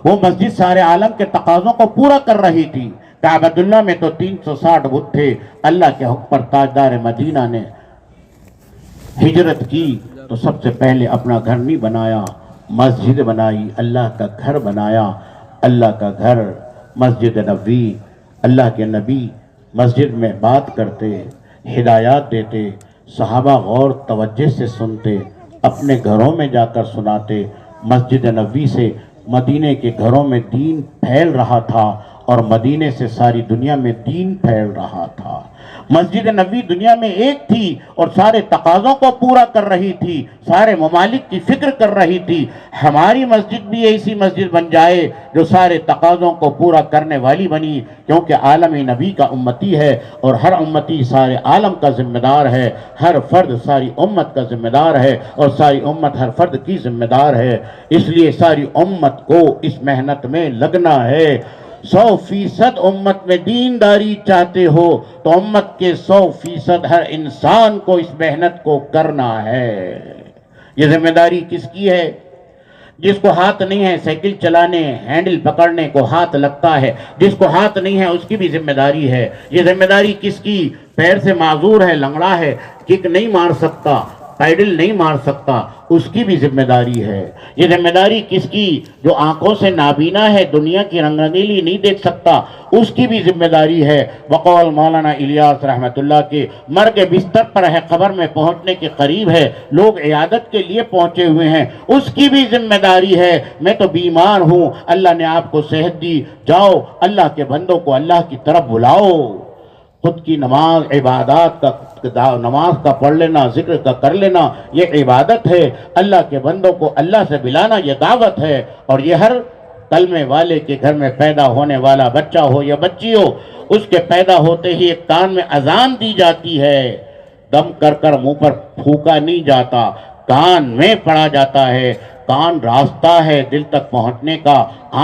A: وہ مسجد سارے عالم کے تقاضوں کو پورا کر رہی تھی. کعبۃ اللہ میں تو 360 بت تھے. اللہ کے حکم پر تاجدار مدینہ نے ہجرت کی تو سب سے پہلے اپنا گھر نہیں بنایا، مسجد بنائی، اللہ کا گھر بنایا. اللہ کا گھر مسجد نبوی. اللہ کے نبی مسجد میں بات کرتے، ہدایات دیتے، صحابہ غور توجہ سے سنتے، اپنے گھروں میں جا کر سناتے. مسجد نبوی سے مدینے کے گھروں میں دین پھیل رہا تھا، اور مدینے سے ساری دنیا میں دین پھیل رہا تھا. مسجد نبوی دنیا میں ایک تھی اور سارے تقاضوں کو پورا کر رہی تھی، سارے ممالک کی فکر کر رہی تھی. ہماری مسجد بھی ایسی مسجد بن جائے جو سارے تقاضوں کو پورا کرنے والی بنی، کیونکہ عالم نبی کا امتی ہے، اور ہر امتی سارے عالم کا ذمہ دار ہے. ہر فرد ساری امت کا ذمہ دار ہے، اور ساری امت ہر فرد کی ذمہ دار ہے. اس لیے ساری امت کو اس محنت میں لگنا ہے. 100% امت میں دینداری چاہتے ہو تو امت کے 100% ہر انسان کو اس محنت کو کرنا ہے. یہ ذمہ داری کس کی ہے؟ جس کو ہاتھ نہیں ہے سائیکل چلانے، ہینڈل پکڑنے کو ہاتھ لگتا ہے. جس کو ہاتھ نہیں ہے اس کی بھی ذمہ داری ہے. یہ ذمہ داری کس کی؟ پیر سے معذور ہے، لنگڑا ہے، کک نہیں مار سکتا، پیڈل نہیں مار سکتا، اس کی بھی ذمہ داری ہے۔ یہ ذمہ داری کس کی؟ جو آنکھوں سے نابینا ہے، دنیا کی رنگ رنگیلی نہیں دیکھ سکتا، اس کی بھی ذمہ داری ہے۔ بقول مولانا الیاس رحمت اللہ کے مرگ بستر پر ہے، قبر میں پہنچنے کے قریب ہے، لوگ عیادت کے لیے پہنچے ہوئے ہیں، اس کی بھی ذمہ داری ہے۔ میں تو بیمار ہوں، اللہ نے آپ کو صحت دی، جاؤ اللہ کے بندوں کو اللہ کی طرف بلاؤ۔ خود کی نماز، عبادات کا نماز کا پڑھ لینا، ذکر کا کر لینا، یہ عبادت ہے۔ اللہ کے بندوں کو اللہ سے بلانا یہ دعوت ہے۔ اور یہ ہر کلمے والے کے گھر میں پیدا ہونے والا بچہ ہو یا بچی ہو، اس کے پیدا ہوتے ہی ایک کان میں اذان دی جاتی ہے، دم کر کر منہ پر پھونکا نہیں جاتا، کان میں پڑا جاتا ہے۔ کان راستہ ہے دل تک پہنچنے کا،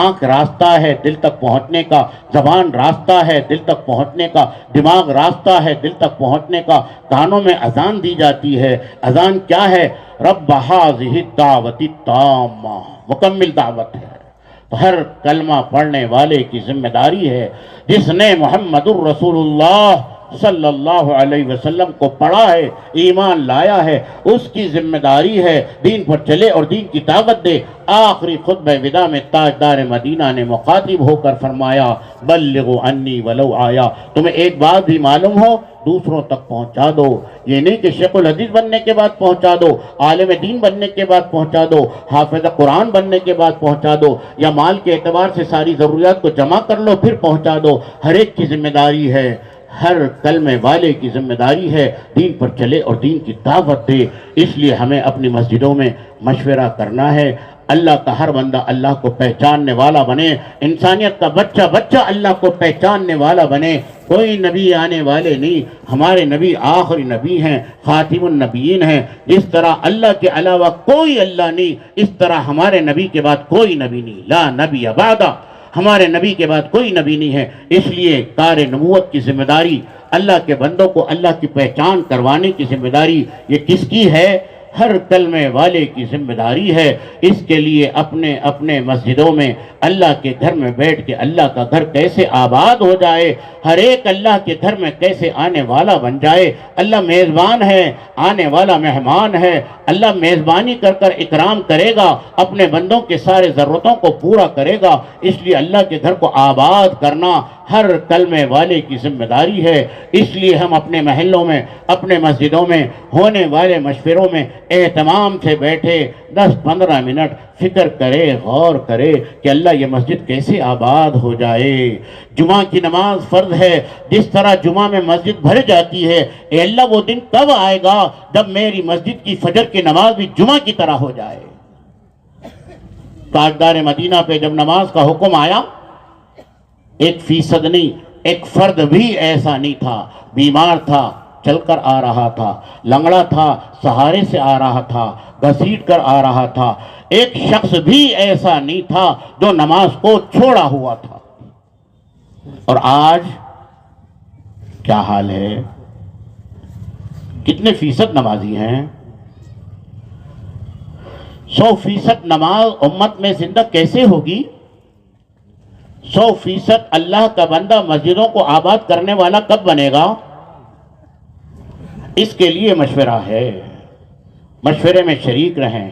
A: آنکھ راستہ ہے دل تک پہنچنے کا، زبان راستہ ہے دل تک پہنچنے کا، دماغ راستہ ہے دل تک پہنچنے کا۔ کانوں میں اذان دی جاتی ہے۔ اذان کیا ہے؟ رب ہذہ الدعوۃ التامہ، مکمل دعوت ہے۔ تو ہر کلمہ پڑھنے والے کی ذمہ داری ہے، جس نے محمد الرسول اللہ صلی اللہ علیہ وسلم کو پڑھا ہے، ایمان لایا ہے، اس کی ذمہ داری ہے دین پر چلے اور دین کی دعوت دے۔ آخری خطبہ وداع میں تاجدار مدینہ نے مخاطب ہو کر فرمایا، بلغوا عنی ولو آیا، تمہیں ایک بات بھی معلوم ہو دوسروں تک پہنچا دو۔ یہ نہیں کہ شیخ الحدیث بننے کے بعد پہنچا دو، عالم دین بننے کے بعد پہنچا دو، حافظ قرآن بننے کے بعد پہنچا دو، یا مال کے اعتبار سے ساری ضروریات کو جمع کر لو پھر پہنچا دو۔ ہر ایک کی ذمہ داری ہے، ہر کلمے والے کی ذمہ داری ہے دین پر چلے اور دین کی دعوت دے۔ اس لیے ہمیں اپنی مسجدوں میں مشورہ کرنا ہے، اللہ کا ہر بندہ اللہ کو پہچاننے والا بنے، انسانیت کا بچہ بچہ اللہ کو پہچاننے والا بنے۔ کوئی نبی آنے والے نہیں، ہمارے نبی آخری نبی ہیں، خاتم النبیین ہیں۔ جس طرح اللہ کے علاوہ کوئی اللہ نہیں، اس طرح ہمارے نبی کے بعد کوئی نبی نہیں، لا نبی بعدہ، ہمارے نبی کے بعد کوئی نبی نہیں ہے۔ اس لیے کار نبوت کی ذمہ داری، اللہ کے بندوں کو اللہ کی پہچان کروانے کی ذمہ داری، یہ کس کی ہے؟ ہر کلمے والے کی ذمہ داری ہے۔ اس کے لیے اپنے اپنے مسجدوں میں اللہ کے گھر میں بیٹھ کے اللہ کا گھر کیسے آباد ہو جائے، ہر ایک اللہ کے گھر میں کیسے آنے والا بن جائے۔ اللہ میزبان ہے، آنے والا مہمان ہے، اللہ میزبانی کر کر اکرام کرے گا، اپنے بندوں کے سارے ضرورتوں کو پورا کرے گا۔ اس لیے اللہ کے گھر کو آباد کرنا ہر کلمے والے کی ذمہ داری ہے۔ اس لیے ہم اپنے محلوں میں، اپنے مسجدوں میں ہونے والے مشوروں میں اہتمام سے بیٹھے 10-15 منٹ فکر کرے، غور کرے کہ اللہ یہ مسجد کیسے آباد ہو جائے۔ جمعہ کی نماز فرض ہے، جس طرح جمعہ میں مسجد بھر جاتی ہے، اے اللہ وہ دن کب آئے گا جب میری مسجد کی فجر کی نماز بھی جمعہ کی طرح ہو جائے۔ تاجدار مدینہ پہ جب نماز کا حکم آیا، 1% نہیں، ایک فرد بھی ایسا نہیں تھا، بیمار تھا چل کر آ رہا تھا، لنگڑا تھا سہارے سے آ رہا تھا، گھسیٹ کر آ رہا تھا، ایک شخص بھی ایسا نہیں تھا جو نماز کو چھوڑا ہوا تھا۔ اور آج کیا حال ہے؟ کتنے فیصد نمازی ہیں؟ 100% نماز امت میں زندہ کیسے ہوگی؟ 100% اللہ کا بندہ مسجدوں کو آباد کرنے والا کب بنے گا؟ اس کے لیے مشورہ ہے، مشورے میں شریک رہیں،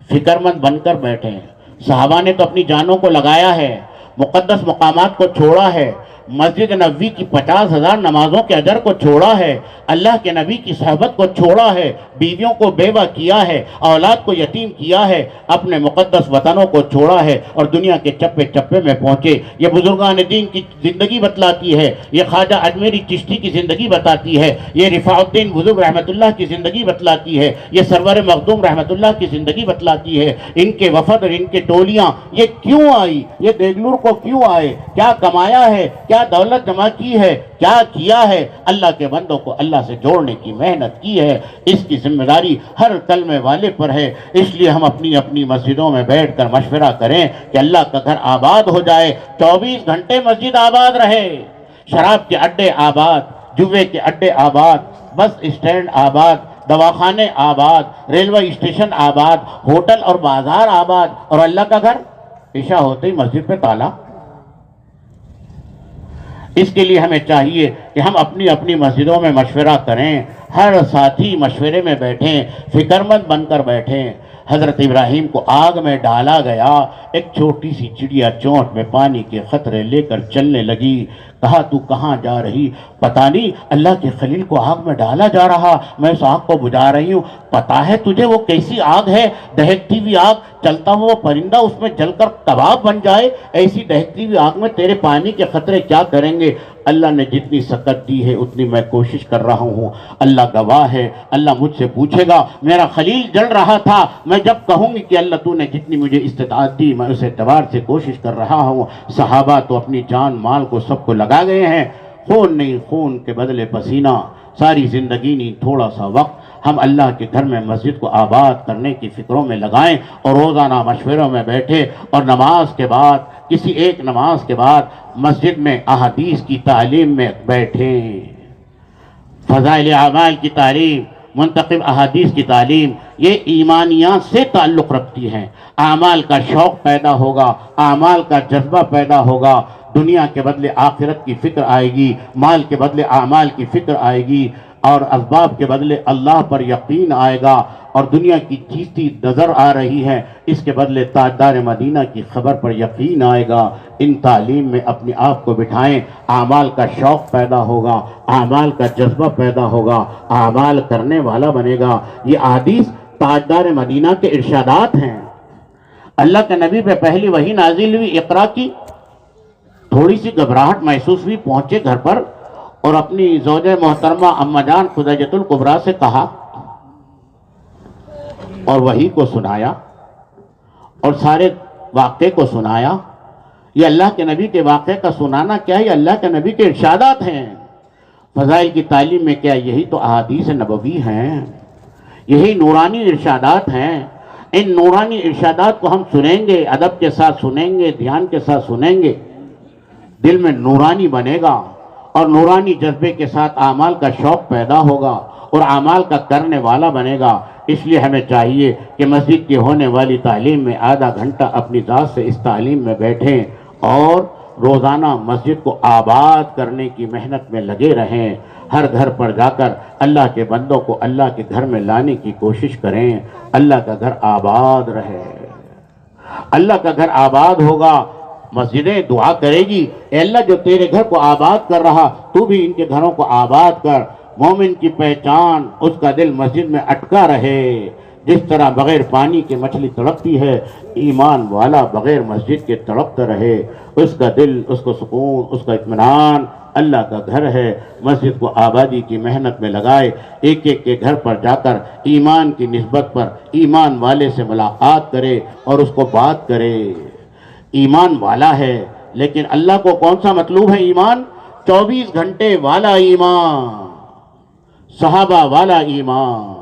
A: فکر مند بن کر بیٹھیں۔ صحابہ نے تو اپنی جانوں کو لگایا ہے، مقدس مقامات کو چھوڑا ہے، مسجد نبوی کی 50,000 نمازوں کے اجر کو چھوڑا ہے، اللہ کے نبی کی صحبت کو چھوڑا ہے، بیویوں کو بیوہ کیا ہے، اولاد کو یتیم کیا ہے، اپنے مقدس وطنوں کو چھوڑا ہے اور دنیا کے چپے چپے میں پہنچے۔ یہ بزرگان دین کی زندگی بتلاتی ہے، یہ خواجہ اجمیری چشتی کی زندگی بتاتی ہے، یہ رفاع الدین بزرگ رحمت اللہ کی زندگی بتلاتی ہے، یہ سرور مخدوم رحمت اللہ کی زندگی بتلاتی ہے۔ ان کے وفد اور ان کے ٹولیاں یہ کیوں آئی، یہ دیگلور کو کیوں آئے، کیا کمایا ہے، کیا دولت جمع کی ہے، کیا کیا ہے؟ اللہ کے بندوں کو اللہ سے جوڑنے کی محنت کی ہے۔ اس کی ذمہ داری ہر کلمے والے پر ہے۔ اس لیے ہم اپنی اپنی مسجدوں میں بیٹھ کر مشورہ کریں کہ اللہ کا گھر آباد ہو جائے، 24 گھنٹے مسجد آباد رہے، شراب کے اڈے آباد، جوے کے اڈے آباد، بس اسٹینڈ آباد، دواخانے آباد، ریلوے اسٹیشن آباد، ہوٹل اور بازار آباد، اور اللہ کا گھر عشاء ہوتے ہی مسجد پہ تالا۔ اس کے لیے ہمیں چاہیے کہ ہم اپنی اپنی مسجدوں میں مشورہ کریں، ہر ساتھی مشورے میں بیٹھے، فکر مند بن کر بیٹھے۔ حضرت ابراہیم کو آگ میں ڈالا گیا، ایک چھوٹی سی چڑیا چونٹ میں پانی کے قطرے لے کر چلنے لگی۔ کہا تو کہاں جا رہی؟ پتہ نہیں، اللہ کے خلیل کو آگ میں ڈالا جا رہا، میں اس آگ کو بجھا رہی ہوں۔ پتہ ہے تجھے وہ کیسی آگ ہے؟ دہکتی ہوئی آگ، چلتا ہوا پرندہ اس میں جل کر کباب بن جائے، ایسی دہکتی ہوئی آگ میں تیرے پانی کے قطرے کیا کریں گے؟ اللہ نے جتنی سکت دی ہے اتنی میں کوشش کر رہا ہوں، اللہ گواہ ہے۔ اللہ مجھ سے پوچھے گا، میرا خلیل جل رہا تھا، میں جب کہوں گی کہ اللہ تو نے جتنی مجھے استطاعت دی میں اس اعتبار سے کوشش کر رہا ہوں۔ صحابہ تو اپنی جان مال کو سب کو لگا گئے ہیں، خون نہیں، خون کے بدلے پسینہ، ساری زندگی نہیں، تھوڑا سا وقت ہم اللہ کے گھر میں مسجد کو آباد کرنے کی فکروں میں لگائیں اور روزانہ مشوروں میں بیٹھے، اور نماز کے بعد، کسی ایک نماز کے بعد مسجد میں احادیث کی تعلیم میں بیٹھیں، فضائل اعمال کی تعلیم، منتخب احادیث کی تعلیم، یہ ایمانیات سے تعلق رکھتی ہیں۔ اعمال کا شوق پیدا ہوگا، اعمال کا جذبہ پیدا ہوگا، دنیا کے بدلے آخرت کی فکر آئے گی، مال کے بدلے اعمال کی فکر آئے گی، اور اسباب کے بدلے اللہ پر یقین آئے گا، اور دنیا کی چیزیں نظر آ رہی ہیں، اس کے بدلے تاجدار مدینہ کی خبر پر یقین آئے گا۔ ان تعلیم میں اپنے آپ کو بٹھائیں، اعمال کا شوق پیدا ہوگا، اعمال کا جذبہ پیدا ہوگا، اعمال کرنے والا بنے گا۔ یہ احادیث تاجدار مدینہ کے ارشادات ہیں۔ اللہ کے نبی پہ پہلی وحی نازل ہوئی اقرا کی، تھوڑی سی گھبراہٹ محسوس ہوئی، پہنچے گھر پر اور اپنی زوجہ محترمہ اما جان خدیجۃ الکبریٰ سے کہا اور وحی کو سنایا اور سارے واقعے کو سنایا۔ یہ اللہ کے نبی کے واقعے کا سنانا کیا ہے؟ یہ اللہ کے نبی کے ارشادات ہیں۔ فضائل کی تعلیم میں کیا یہی تو احادیث نبوی ہیں، یہی نورانی ارشادات ہیں۔ ان نورانی ارشادات کو ہم سنیں گے، ادب کے ساتھ سنیں گے، دھیان کے ساتھ سنیں گے، دل میں نورانی بنے گا، اور نورانی جذبے کے ساتھ اعمال کا شوق پیدا ہوگا اور اعمال کا کرنے والا بنے گا۔ اس لیے ہمیں چاہیے کہ مسجد کی ہونے والی تعلیم میں آدھا گھنٹہ اپنی ذات سے اس تعلیم میں بیٹھیں اور روزانہ مسجد کو آباد کرنے کی محنت میں لگے رہیں۔ ہر گھر پر جا کر اللہ کے بندوں کو اللہ کے گھر میں لانے کی کوشش کریں، اللہ کا گھر آباد رہے۔ اللہ کا گھر آباد ہوگا، مسجدیں دعا کرے گی، اے اللہ جو تیرے گھر کو آباد کر رہا تو بھی ان کے گھروں کو آباد کر۔ مومن کی پہچان اس کا دل مسجد میں اٹکا رہے، جس طرح بغیر پانی کے مچھلی تڑپتی ہے، ایمان والا بغیر مسجد کے تڑپتا رہے، اس کا دل، اس کو سکون، اس کا اطمینان۔ اللہ کا گھر ہے، مسجد کو آبادی کی محنت میں لگائے، ایک ایک کے گھر پر جا کر ایمان کی نسبت پر ایمان والے سے ملاقات کرے اور اس کو بات کرے۔ ایمان والا ہے، لیکن اللہ کو کون سا مطلوب ہے؟ ایمان 24 گھنٹے والا ایمان، صحابہ والا ایمان،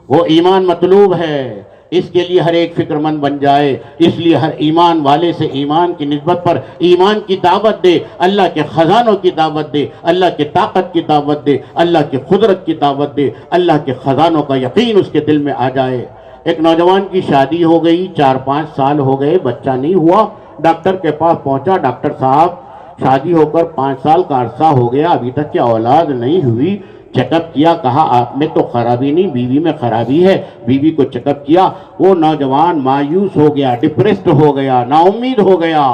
A: وہ ایمان مطلوب ہے۔ اس کے لیے ہر ایک فکر مند بن جائے، اس لیے ہر ایمان والے سے ایمان کی نسبت پر ایمان کی دعوت دے، اللہ کے خزانوں کی دعوت دے، اللہ کی طاقت کی دعوت دے، اللہ کی قدرت کی دعوت دے، اللہ کے خزانوں کا یقین اس کے دل میں آ جائے۔ ایک نوجوان کی شادی ہو گئی، 4-5 سال ہو گئے، بچہ نہیں ہوا، ڈاکٹر کے پاس پہنچا، ڈاکٹر صاحب شادی ہو کر 5 سال کا عرصہ ہو گیا، ابھی تک کیا اولاد نہیں ہوئی؟ چیک اپ کیا، کہا آپ میں تو خرابی نہیں، بیوی میں خرابی ہے۔ بیوی کو چیک اپ کیا، وہ نوجوان مایوس ہو گیا، ڈپریسڈ ہو گیا، نا امید ہو گیا۔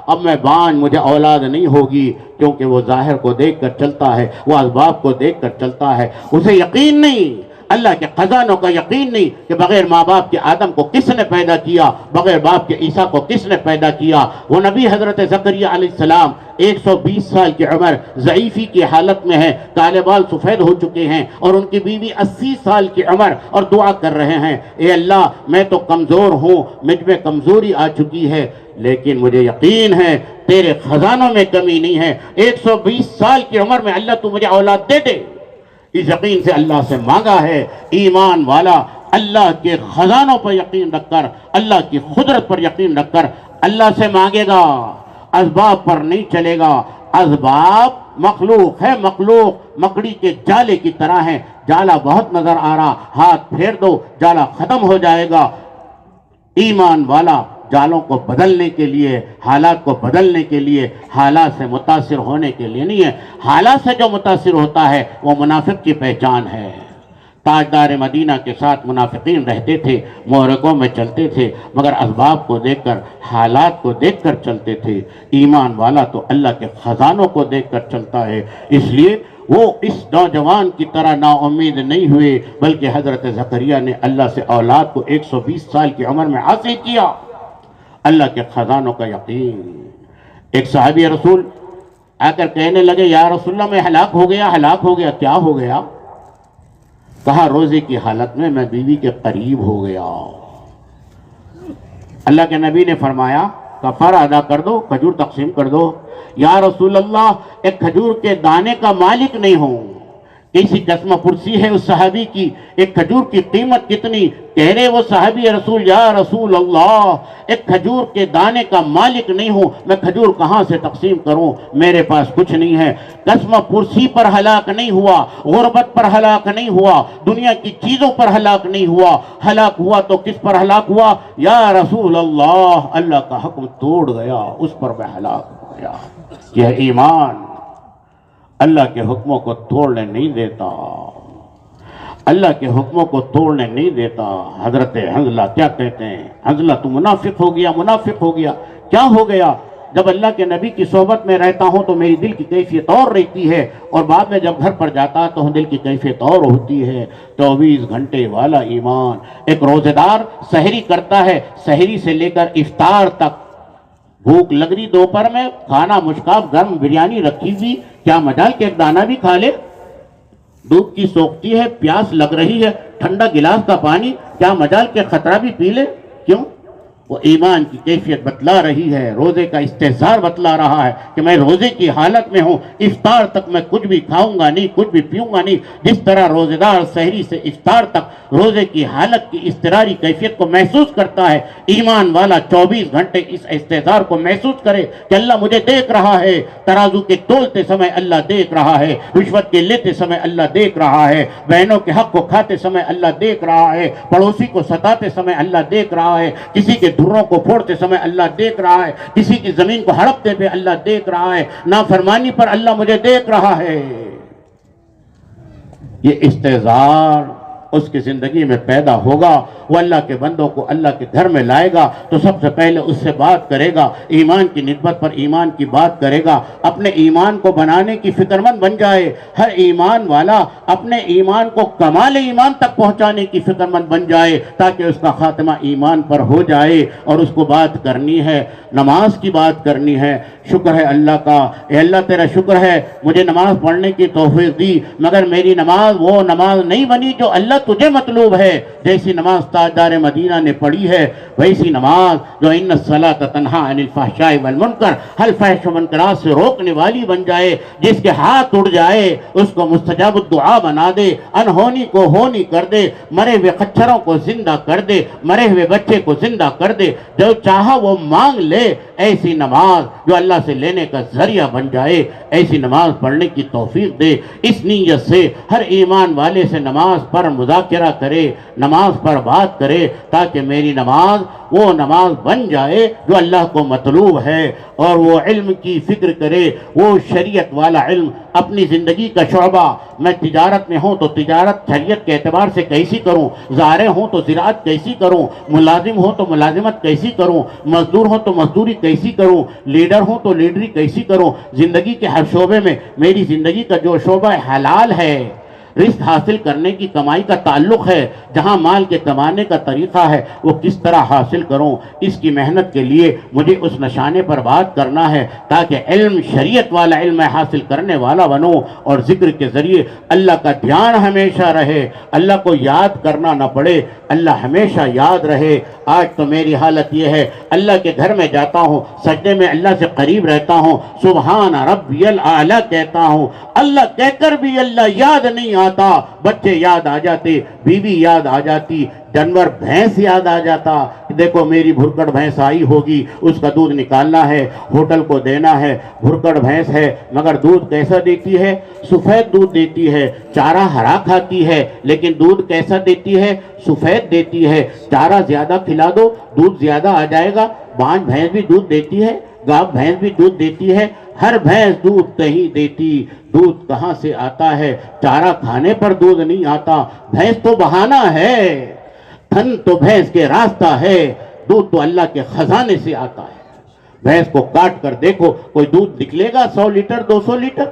A: اب میں بانجھ، مجھے اولاد نہیں ہوگی، کیونکہ وہ ظاہر کو دیکھ کر چلتا ہے، وہ اسباب کو دیکھ کر چلتا ہے، اسے یقین نہیں، اللہ کے خزانوں کا یقین نہیں کہ بغیر ماں باپ کے آدم کو کس نے پیدا کیا، بغیر باپ کے عیسیٰ کو کس نے پیدا کیا۔ وہ نبی حضرت زکریا علیہ السلام 120 سال کی عمر، ضعیفی کی حالت میں ہیں، کالے بال سفید ہو چکے ہیں، اور ان کی بیوی 80 سال کی عمر، اور دعا کر رہے ہیں، اے اللہ میں تو کمزور ہوں، مجھ میں کمزوری آ چکی ہے، لیکن مجھے یقین ہے تیرے خزانوں میں کمی نہیں ہے، 120 سال کی عمر میں اللہ تو مجھے اولاد دے دے۔ اس یقین سے اللہ سے مانگا ہے۔ ایمان والا اللہ کے خزانوں پر یقین رکھ کر، اللہ کی قدرت پر یقین رکھ کر اللہ سے مانگے گا، اسباب پر نہیں چلے گا۔ اسباب مخلوق ہے، مخلوق مکڑی کے جالے کی طرح ہے، جالا بہت نظر آ رہا، ہاتھ پھیر دو جالا ختم ہو جائے گا۔ ایمان والا جالوں کو بدلنے کے لیے، حالات کو بدلنے کے لیے، حالات سے متاثر ہونے کے لیے نہیں ہے۔ حالات سے جو متاثر ہوتا ہے وہ منافق کی پہچان ہے۔ تاجدار مدینہ کے ساتھ منافقین رہتے تھے، محرقوں میں چلتے تھے، مگر اسباب کو دیکھ کر، حالات کو دیکھ کر چلتے تھے۔ ایمان والا تو اللہ کے خزانوں کو دیکھ کر چلتا ہے، اس لیے وہ اس نوجوان کی طرح نا امید نہیں ہوئے، بلکہ حضرت زکریا نے اللہ سے اولاد کو 120 سال کی عمر میں حاصل کیا۔ اللہ کے خزانوں کا یقین۔ ایک صحابی رسول آ کر کہنے لگے، یا رسول اللہ میں ہلاک ہو گیا۔ کیا ہو گیا؟ کہا روزے کی حالت میں بیوی کے قریب ہو گیا۔ اللہ کے نبی نے فرمایا کفارہ ادا کر دو، کھجور تقسیم کر دو۔ یا رسول اللہ ایک کھجور کے دانے کا مالک نہیں ہوں۔ کیسی قسم پرسی ہے اس صحابی کی، ایک کھجور کی قیمت کتنی؟ کہہ رہے وہ صحابی رسول، یا رسول اللہ ایک کھجور کے دانے کا مالک نہیں ہوں، میں کھجور کہاں سے تقسیم کروں؟ میرے پاس کچھ نہیں ہے۔ قسم پرسی پر ہلاک نہیں ہوا، غربت پر ہلاک نہیں ہوا، دنیا کی چیزوں پر ہلاک نہیں ہوا، ہلاک ہوا تو کس پر ہلاک ہوا؟ یا رسول اللہ اللہ کا حکم توڑ گیا، اس پر میں ہلاک ہو گیا۔ یہ ایمان اللہ کے حکموں کو توڑنے نہیں دیتا، اللہ کے حکموں کو توڑنے نہیں دیتا۔ حضرت حنظلہ کیا کہتے ہیں؟ حنظلہ تو منافق ہو گیا۔ کیا ہو گیا؟ جب اللہ کے نبی کی صحبت میں رہتا ہوں تو میری دل کی کیفیت اور رہتی ہے، اور بعد میں جب گھر پر جاتا تو دل کی کیفیت اور ہوتی ہے۔ 24 گھنٹے والا ایمان۔ ایک روزے دار سحری کرتا ہے، سحری سے لے کر افطار تک، بھوک لگ رہی دوپہر میں، کھانا مشکاب گرم بریانی رکھی ہوئی، کیا مجال کہ ایک دانہ بھی کھا لے؟ دودھ کی سوکھتی ہے، پیاس لگ رہی ہے، ٹھنڈا گلاس کا پانی، کیا مجال کہ خطرہ بھی پی لے؟ کیوں؟ وہ ایمان کی کیفیت بتلا رہی ہے، روزے کا استحضار بتلا رہا ہے کہ میں روزے کی حالت میں ہوں، افطار تک میں کچھ بھی کھاؤں گا نہیں، کچھ بھی پیوں گا نہیں۔ جس طرح روزے دار سحری سے افطار تک روزے کی حالت کی اضطراری کیفیت کو محسوس کرتا ہے، ایمان والا 24 گھنٹے اس استحضار کو محسوس کرے کہ اللہ مجھے دیکھ رہا ہے، ترازو کے تولتے سمے اللہ دیکھ رہا ہے، رشوت کے لیتے سمے اللہ دیکھ رہا ہے، بہنوں کے حق کو کھاتے سمے اللہ دیکھ رہا ہے، پڑوسی کو ستاتے سمے اللہ دیکھ رہا ہے، کسی کے دھروں کو پھوڑتے سمے اللہ دیکھ رہا ہے، کسی کی زمین کو ہڑپتے پہ اللہ دیکھ رہا ہے، نافرمانی پر اللہ مجھے دیکھ رہا ہے۔ یہ استحضار اس کی زندگی میں پیدا ہوگا، وہ اللہ کے بندوں کو اللہ کے گھر میں لائے گا تو سب سے پہلے اس سے بات کرے گا، ایمان کی نسبت پر ایمان کی بات کرے گا، اپنے ایمان کو بنانے کی فکر مند بن جائے۔ ہر ایمان والا اپنے ایمان کو کمال ایمان تک پہنچانے کی فکر مند بن جائے تاکہ اس کا خاتمہ ایمان پر ہو جائے۔ اور اس کو بات کرنی ہے، نماز کی بات کرنی ہے۔ شکر ہے اللہ کا، اے اللہ تیرا شکر ہے مجھے نماز پڑھنے کی توفیق دی، مگر میری نماز وہ نماز نہیں بنی جو اللہ تجھے مطلوب ہے۔ جیسی نماز تاجدار مدینہ نے پڑھی ہے ویسی نماز جو ان الصلاۃ تنہا عن الفحشاء والمنکر، ہر فحش و منکرات سے روکنے والی بن جائے۔ جس کے ہاتھ اڑ جائے اس کو مستجاب الدعا بنا دے، انہونی کو ہونی کر دے، مرے ہوئے خچروں کو زندہ کر دے، مرے ہوئے بچے کو زندہ کر دے، جو چاہا وہ مانگ لے۔ ایسی نماز جو اللہ سے لینے کا ذریعہ بن جائے، ایسی نماز پڑھنے کی توفیق دے۔ اس نیت سے ہر ایمان والے سے نماز پر مذاکرہ کرے، نماز پر بات کرے تاکہ میری نماز وہ نماز بن جائے جو اللہ کو مطلوب ہے، اور وہ علم کی فکر کرے، وہ شریعت والا علم اپنی زندگی کا شعبہ۔ میں تجارت میں ہوں تو تجارت شریعت کے اعتبار سے کیسی کروں، زارع ہوں تو زراعت کیسی کروں، ملازم ہوں تو ملازمت کیسی کروں، مزدور ہوں تو مزدوری کیسی کروں، لیڈر ہوں تو لیڈری کیسی کروں۔ زندگی کے ہر شعبے میں میری زندگی کا جو شعبہ حلال ہے، رزق حاصل کرنے کی کمائی کا تعلق ہے، جہاں مال کے کمانے کا طریقہ ہے، وہ کس طرح حاصل کروں، اس کی محنت کے لیے مجھے اس نشانے پر بات کرنا ہے تاکہ علم شریعت والا علم میں حاصل کرنے والا بنوں، اور ذکر کے ذریعے اللہ کا دھیان ہمیشہ رہے، اللہ کو یاد کرنا نہ پڑے، اللہ ہمیشہ یاد رہے۔ آج تو میری حالت یہ ہے، اللہ کے گھر میں جاتا ہوں، سجدے میں اللہ سے قریب رہتا ہوں، سبحان ربی الاعلیٰ کہتا ہوں، اللہ کہہ کر بھی اللہ یاد نہیں آتا, بچے یاد آ جاتے, بیوی یاد آ جاتی, جانور بھینس یاد آ جاتا, دیکھو میری بھرکڑ بھینس آئی ہوگی, اس کا دودھ نکالنا ہے, ہوٹل کو دینا ہے. بھرکڑ بھینس ہے مگر دودھ کیسا دیتی ہے؟ سفید دودھ دیتی ہے. چارہ ہرا کھاتی ہے لیکن دودھ کیسا دیتی ہے؟ سفید دیتی ہے. چارہ زیادہ کھلا دو دودھ زیادہ آ جائے گا. بانجھ بھینس بھی دودھ دیتی ہے, گاو بھینس بھی دودھ دیتی ہے. ہر بھینس دودھ نہیں دیتی. دودھ کہاں سے آتا ہے؟ چارہ کھانے پر دودھ نہیں آتا. بھینس تو بہانہ ہے, دھن تو بھینس کے راستہ ہے, دودھ تو اللہ کے خزانے سے آتا ہے. بھینس کو کاٹ کر دیکھو, کوئی دودھ نکلے گا 100 لیٹر 200 لیٹر؟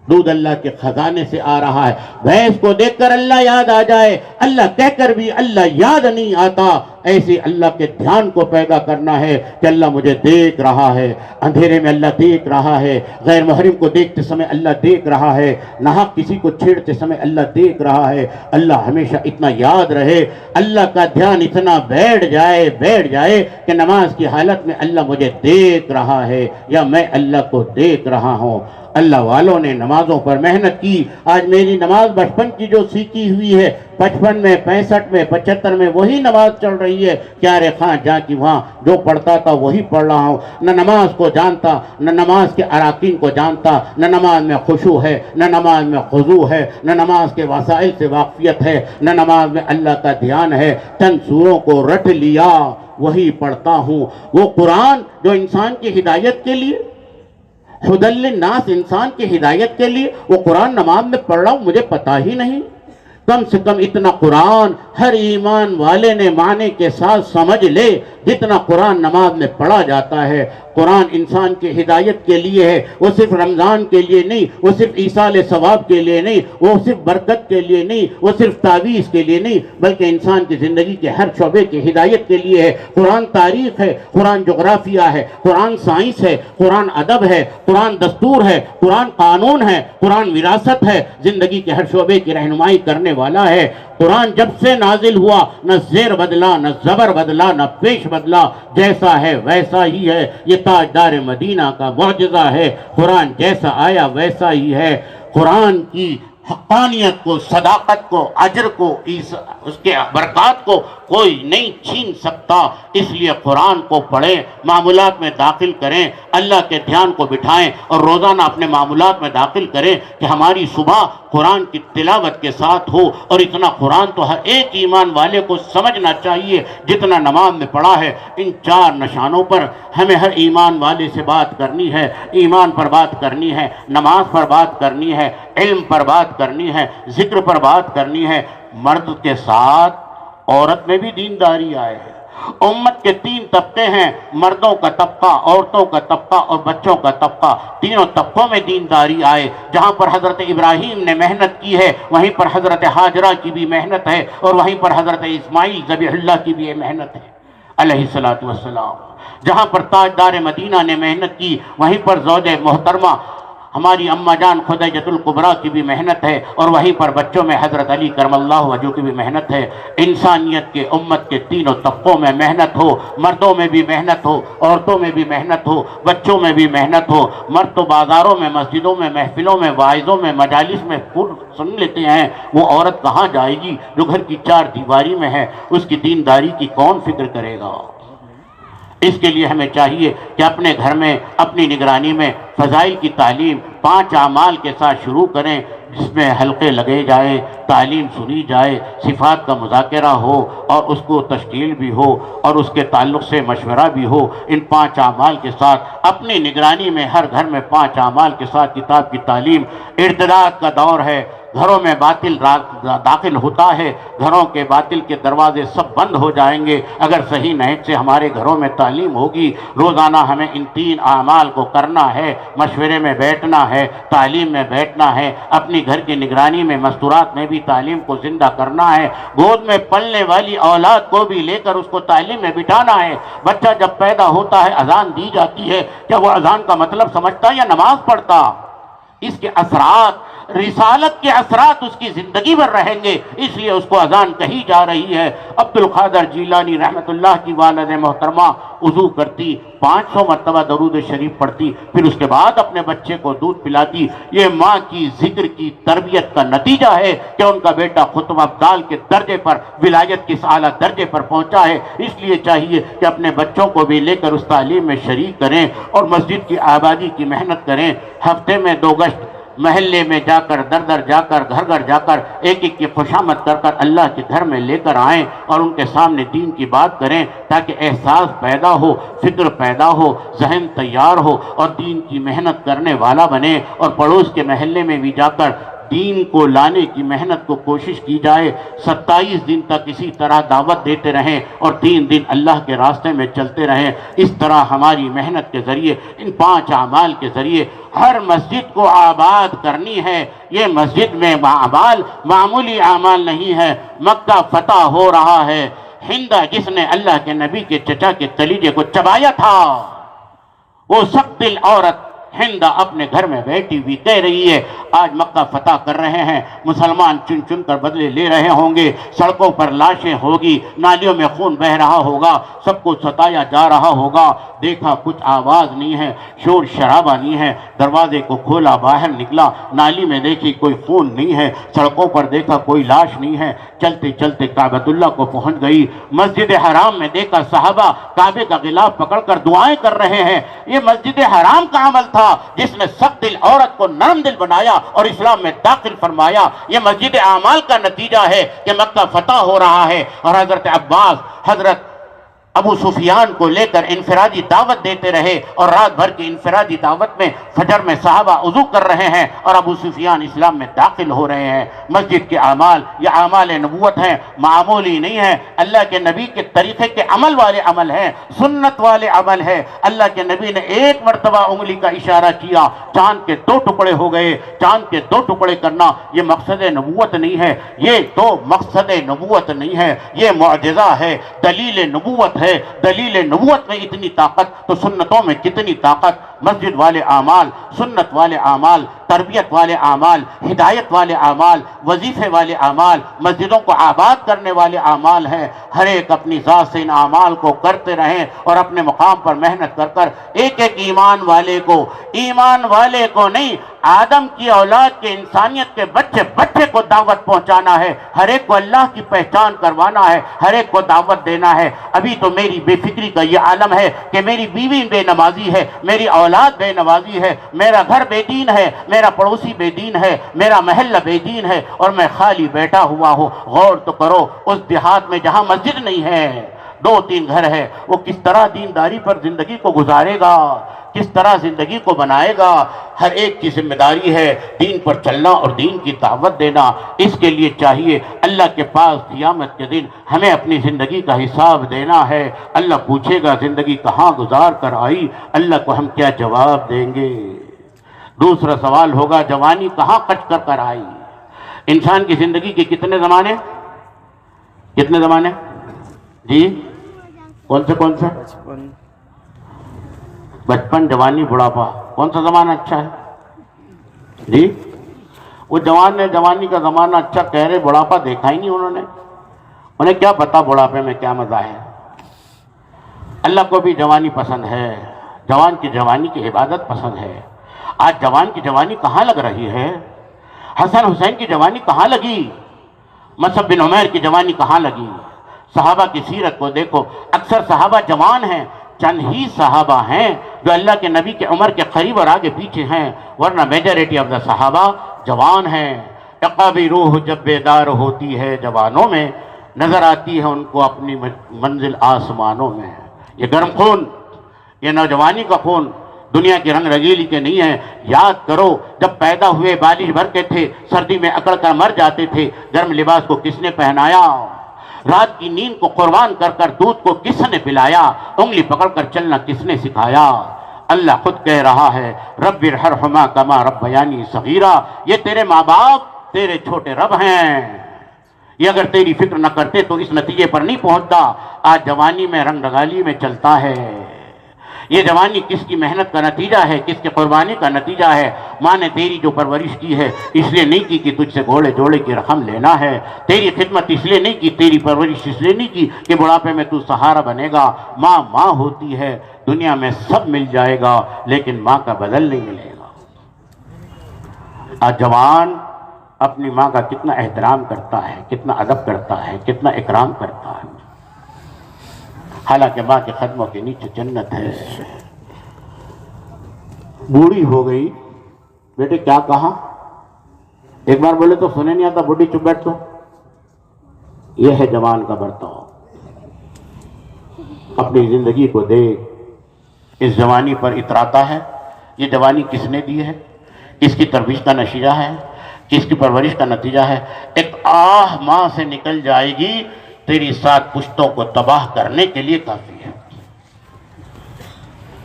A: دودھ اللہ کے خزانے سے آ رہا ہے. بھینس کو دیکھ کر اللہ یاد آ جائے, اللہ کہہ کر بھی اللہ یاد نہیں آتا. ایسے اللہ کے دھیان کو پیدا کرنا ہے کہ اللہ مجھے دیکھ رہا ہے. اندھیرے میں اللہ دیکھ رہا ہے, غیر محرم کو دیکھتے سمے اللہ دیکھ رہا ہے, ناحق کسی کو چھیڑتے سمے اللہ دیکھ رہا ہے. اللہ ہمیشہ اتنا یاد رہے, اللہ کا دھیان اتنا بیٹھ جائے کہ نماز کی حالت میں اللہ مجھے دیکھ رہا ہے یا میں اللہ کو دیکھ رہا ہوں. اللہ والوں نے نمازوں پر محنت کی. آج میری نماز بچپن کی جو سیکھی ہوئی ہے, 55 میں 65 میں 75 میں وہی نماز چل رہی ہے. کیا رے خان جہاں کی وہاں جو پڑھتا تھا وہی پڑھ رہا ہوں. نہ نماز کو جانتا, نہ نماز کے اراکین کو جانتا, نہ نماز میں خشوع ہے, نہ نماز میں خضوع ہے, نہ نماز کے وسائل سے واقفیت ہے, نہ نماز میں اللہ کا دھیان ہے. چند سوروں کو رٹ لیا وہی پڑھتا ہوں. وہ قرآن جو انسان کی ہدایت کے لیے, ہدی للناس, انسان کی ہدایت کے لیے, وہ قرآن نماز میں پڑھ رہا ہوں مجھے پتا ہی نہیں. کم سے کم اتنا قرآن ہر ایمان والے نے معنی کے ساتھ سمجھ لے جتنا قرآن نماز میں پڑھا جاتا ہے. قرآن انسان کی ہدایت کے لیے ہے, وہ صرف رمضان کے لیے نہیں, وہ صرف ایصال ثواب کے لیے نہیں, وہ صرف برکت کے لیے نہیں, وہ صرف تعویذ کے لیے نہیں, بلکہ انسان کی زندگی کے ہر شعبے کی ہدایت کے لیے ہے. قرآن تاریخ ہے, قرآن جغرافیہ ہے, قرآن سائنس ہے, قرآن ادب ہے, قرآن دستور ہے, قرآن قانون ہے, قرآن وراثت ہے, زندگی کے ہر شعبے کی رہنمائی کرنے والا ہے. قرآن جب سے نازل ہوا نہ زیر بدلا, نہ زبر بدلا, نہ پیش بدلا, جیسا ہے ویسا ہی ہے. یہ تاجدار مدینہ کا معجزہ ہے. قرآن جیسا آیا ویسا ہی ہے. قرآن کی حقانیت کو, صداقت کو, اجر کو, اس کے برکات کو کوئی نہیں چھین سکتا. اس لیے قرآن کو پڑھیں, معمولات میں داخل کریں, اللہ کے دھیان کو بٹھائیں اور روزانہ اپنے معمولات میں داخل کریں کہ ہماری صبح قرآن کی تلاوت کے ساتھ ہو. اور اتنا قرآن تو ہر ایک ایمان والے کو سمجھنا چاہیے جتنا نماز میں پڑھا ہے. ان 4 نشانوں پر ہمیں ہر ایمان والے سے بات کرنی ہے. ایمان پر بات کرنی ہے, نماز پر بات کرنی ہے, علم پر بات کرنی ہے, ذکر پر بات کرنی ہے. مرد کے ساتھ عورت میں بھی دینداری آئے ہے. امت کے 3 طبقے ہیں, مردوں کا طبقہ, عورتوں کا طبقہ اور بچوں کا طبقہ. تینوں طبقوں میں دینداری آئے. جہاں پر حضرت ابراہیم نے محنت کی ہے وہیں پر حضرت حاجرہ کی بھی محنت ہے, اور وہیں پر حضرت اسماعیل ذبیح اللہ کی بھی محنت ہے علیہ السلام. جہاں پر تاجدار مدینہ نے محنت کی وہیں پر زوج محترمہ ہماری اماں جان خدیجۃ الکبریٰ کی بھی محنت ہے, اور وہیں پر بچوں میں حضرت علی کرم اللہ وجہہ کی بھی محنت ہے. انسانیت کے, امت کے تینوں طبقوں میں محنت ہو. مردوں میں بھی محنت ہو, عورتوں میں بھی محنت ہو, بچوں میں بھی محنت ہو. مرد تو بازاروں میں, مسجدوں میں, محفلوں میں, واعظوں میں, مجالس میں سن لیتے ہیں, وہ عورت کہاں جائے گی جو گھر کی 4 دیواری میں ہے؟ اس کی دینداری کی کون فکر کرے گا؟ اس کے لیے ہمیں چاہیے کہ اپنے گھر میں, اپنی نگرانی میں فضائل کی تعلیم 5 اعمال کے ساتھ شروع کریں, جس میں حلقے لگے جائیں, تعلیم سنی جائے, صفات کا مذاکرہ ہو اور اس کو تشکیل بھی ہو اور اس کے تعلق سے مشورہ بھی ہو. ان 5 اعمال کے ساتھ اپنی نگرانی میں ہر گھر میں 5 اعمال کے ساتھ کتاب کی تعلیم. ارتداد کا دور ہے, گھروں میں باطل داخل ہوتا ہے, گھروں کے باطل کے دروازے سب بند ہو جائیں گے اگر صحیح نہج سے ہمارے گھروں میں تعلیم ہوگی. روزانہ ہمیں ان 3 اعمال کو کرنا ہے. مشورے میں بیٹھنا ہے, تعلیم میں بیٹھنا ہے, اپنی گھر کی نگرانی میں مستورات میں بھی تعلیم کو زندہ کرنا ہے. گود میں پلنے والی اولاد کو بھی لے کر اس کو تعلیم میں بٹھانا ہے. بچہ جب پیدا ہوتا ہے اذان دی جاتی ہے, کیا وہ اذان کا مطلب سمجھتا یا نماز پڑھتا؟ اس کے اثرات, رسالت کے اثرات اس کی زندگی پر رہیں گے, اس لیے اس کو اذان کہی جا رہی ہے. عبد القادر جیلانی رحمت اللہ کی والد محترمہ وضو کرتی, 500 مرتبہ درود شریف پڑھتی، پھر اس کے بعد اپنے بچے کو دودھ پلاتی۔ یہ ماں کی ذکر کی تربیت کا نتیجہ ہے کہ ان کا بیٹا خطب ابدال کے درجے پر، ولایت کے اعلیٰ درجے پر پہنچا ہے۔ اس لیے چاہیے کہ اپنے بچوں کو بھی لے کر اس تعلیم میں شریک کریں اور مسجد کی آبادی کی محنت کریں۔ ہفتے میں 2 گشت محلے میں جا کر، در در جا کر، گھر گھر جا کر ایک ایک کی خوشامد کر کر اللہ کے گھر میں لے کر آئیں اور ان کے سامنے دین کی بات کریں، تاکہ احساس پیدا ہو، فکر پیدا ہو، ذہن تیار ہو اور دین کی محنت کرنے والا بنے۔ اور پڑوس کے محلے میں بھی جا کر دین کو لانے کی محنت کو کوشش کی جائے۔ 27 دن تک اسی طرح دعوت دیتے رہیں اور 3 دن اللہ کے راستے میں چلتے رہیں۔ اس طرح ہماری محنت کے ذریعے، ان 5 اعمال کے ذریعے ہر مسجد کو آباد کرنی ہے۔ یہ مسجد میں اعمال معمولی اعمال نہیں ہے۔ مکہ فتح ہو رہا ہے۔ ہندہ جس نے اللہ کے نبی کے چچا کے کلیجے کو چبایا تھا، وہ سخت دل عورت ہندہ اپنے گھر میں بیٹھی ہوئی کہہ رہی ہے آج مکہ فتح کر رہے ہیں، مسلمان چن چن کر بدلے لے رہے ہوں گے، سڑکوں پر لاشیں ہوگی، نالیوں میں خون بہہ رہا ہوگا، سب کو ستایا جا رہا ہوگا۔ دیکھا کچھ آواز نہیں ہے، شور شرابہ نہیں ہے، دروازے کو کھولا، باہر نکلا، نالی میں دیکھی کوئی خون نہیں ہے، سڑکوں پر دیکھا کوئی لاش نہیں ہے۔ چلتے چلتے کعبۃ اللہ کو پہنچ گئی۔ مسجد حرام میں دیکھا صحابہ کعبے کا غلاف پکڑ کر دعائیں کر رہے ہیں۔ یہ مسجد حرام کا عمل تھا جس نے سخت دل عورت کو نرم دل بنایا اور اسلام میں داخل فرمایا۔ یہ مسجد اعمال کا نتیجہ ہے کہ مکہ فتح ہو رہا ہے۔ اور حضرت عباس حضرت ابو سفیان کو لے کر انفرادی دعوت دیتے رہے اور رات بھر کی انفرادی دعوت میں فجر میں صحابہ وضو کر رہے ہیں اور ابو سفیان اسلام میں داخل ہو رہے ہیں۔ مسجد کے اعمال یہ اعمال نبوت ہیں، معمولی نہیں ہیں۔ اللہ کے نبی کے طریقے کے عمل والے عمل ہیں، سنت والے عمل ہے۔ اللہ کے نبی نے ایک مرتبہ انگلی کا اشارہ کیا، چاند کے 2 ٹکڑے ہو گئے۔ چاند کے 2 ٹکڑے کرنا یہ مقصد نبوت نہیں ہے، یہ تو مقصد نبوت نہیں ہے، یہ معجزہ ہے، دلیل نبوت ہے۔ دلیل نبوت میں اتنی طاقت تو سنتوں میں کتنی طاقت۔ مسجد والے اعمال، سنت والے اعمال، تربیت والے اعمال، ہدایت والے اعمال، وظیفے والے اعمال، مسجدوں کو آباد کرنے والے اعمال ہیں۔ ہر ایک اپنی ذات سے ان اعمال کو کرتے رہیں اور اپنے مقام پر محنت کر کر ایک ایک ایمان والے کو نہیں، آدم کی اولاد کے، انسانیت کے بچے کو دعوت پہنچانا ہے۔ ہر ایک کو اللہ کی پہچان کروانا ہے، ہر ایک کو دعوت دینا ہے۔ ابھی تو میری بے فکری کا یہ عالم ہے کہ میری بیوی بے نمازی ہے، میری اولاد بے نمازی ہے، میرا گھر بے دین ہے، میرا پڑوسی بے دین ہے، میرا محلہ بے دین ہے اور میں خالی بیٹھا ہوا ہوں۔ غور تو کرو، اس دیہات میں جہاں مسجد نہیں ہے، 2-3 گھر ہے، وہ کس طرح دینداری پر زندگی کو گزارے گا، کس طرح زندگی کو بنائے گا۔ ہر ایک کی ذمہ داری ہے دین پر چلنا اور دین کی دعوت دینا۔ اس کے لیے چاہیے اللہ کے پاس قیامت کے دن ہمیں اپنی زندگی کا حساب دینا ہے۔ اللہ پوچھے گا زندگی کہاں گزار کر آئی، اللہ کو ہم کیا جواب دیں گے۔ دوسرا سوال ہوگا جوانی کہاں کٹ کر آئی۔ انسان کی زندگی کے کتنے زمانے جی؟ کون سے؟ بچپن، جوانی، بڑھاپا، کون سا زمانہ اچھا ہے جی؟ وہ جوان نے جوانی کا زمانہ اچھا کہہ رہے، بڑھاپا دیکھا ہی نہیں انہیں کیا پتا بڑھاپے میں کیا مزہ ہے۔ اللہ کو بھی جوانی پسند ہے، جوان کی جوانی کی عبادت پسند ہے۔ آج جوان کی جوانی کہاں لگ رہی ہے؟ حسن حسین کی جوانی کہاں لگی؟ مصعب بن عمیر کی جوانی کہاں لگی؟ صحابہ کی سیرت کو دیکھو، اکثر صحابہ جوان ہیں، چند ہی صحابہ ہیں جو اللہ کے نبی کے عمر کے قریب اور آگے پیچھے ہیں، ورنہ میجورٹی آف دا صحابہ جوان ہیں۔ عقابی روح جب بیدار ہوتی ہے جوانوں میں، نظر آتی ہے ان کو اپنی منزل آسمانوں میں۔ یہ گرم خون، یہ نوجوانی کا خون دنیا کی رنگ رنگیلی کے نہیں ہے۔ یاد کرو جب پیدا ہوئے بالش بھر کے تھے، سردی میں اکڑ کر مر جاتے تھے، گرم لباس کو کس نے پہنایا؟ رات کی نیند کو قربان کر کر دودھ کو کس نے پلایا؟ انگلی پکڑ کر چلنا کس نے سکھایا؟ اللہ خود کہہ رہا ہے رب ارحمہما کما ربیانی صغیرا، یہ تیرے ماں باپ تیرے چھوٹے رب ہیں۔ یہ اگر تیری فکر نہ کرتے تو اس نتیجے پر نہیں پہنچتا۔ آج جوانی میں رنگ رنگالی میں چلتا ہے، یہ جوانی کس کی محنت کا نتیجہ ہے، کس کی قربانی کا نتیجہ ہے؟ ماں نے تیری جو پرورش کی ہے اس لیے نہیں کی کہ تجھ سے گھوڑے جوڑے کی رقم لینا ہے، تیری خدمت اس لیے نہیں کی، تیری پرورش اس لیے نہیں کی کہ بڑھاپے میں تو سہارا بنے گا۔ ماں ماں ہوتی ہے، دنیا میں سب مل جائے گا لیکن ماں کا بدل نہیں ملے گا۔ آج جوان اپنی ماں کا کتنا احترام کرتا ہے، کتنا ادب کرتا ہے، کتنا اکرام کرتا ہے، حالانکہ ماں کے قدموں کے نیچے جنت ہے۔ بوڑھی ہو گئی، بیٹے کیا کہا؟ ایک بار بولے تو سنے نہیں آتا، بوڑھی چپ بیٹھ تو۔ یہ ہے جوان کا برتاؤ۔ اپنی زندگی کو دیکھ، اس جوانی پر اتراتا ہے۔ یہ جوانی کس نے دی ہے؟ کس کی تربیت کا نتیجہ ہے؟ کس کی پرورش کا نتیجہ ہے؟ ایک آہ ماں سے نکل جائے گی، تیری 7 پشتوں کو تباہ کرنے کے لیے کافی ہے۔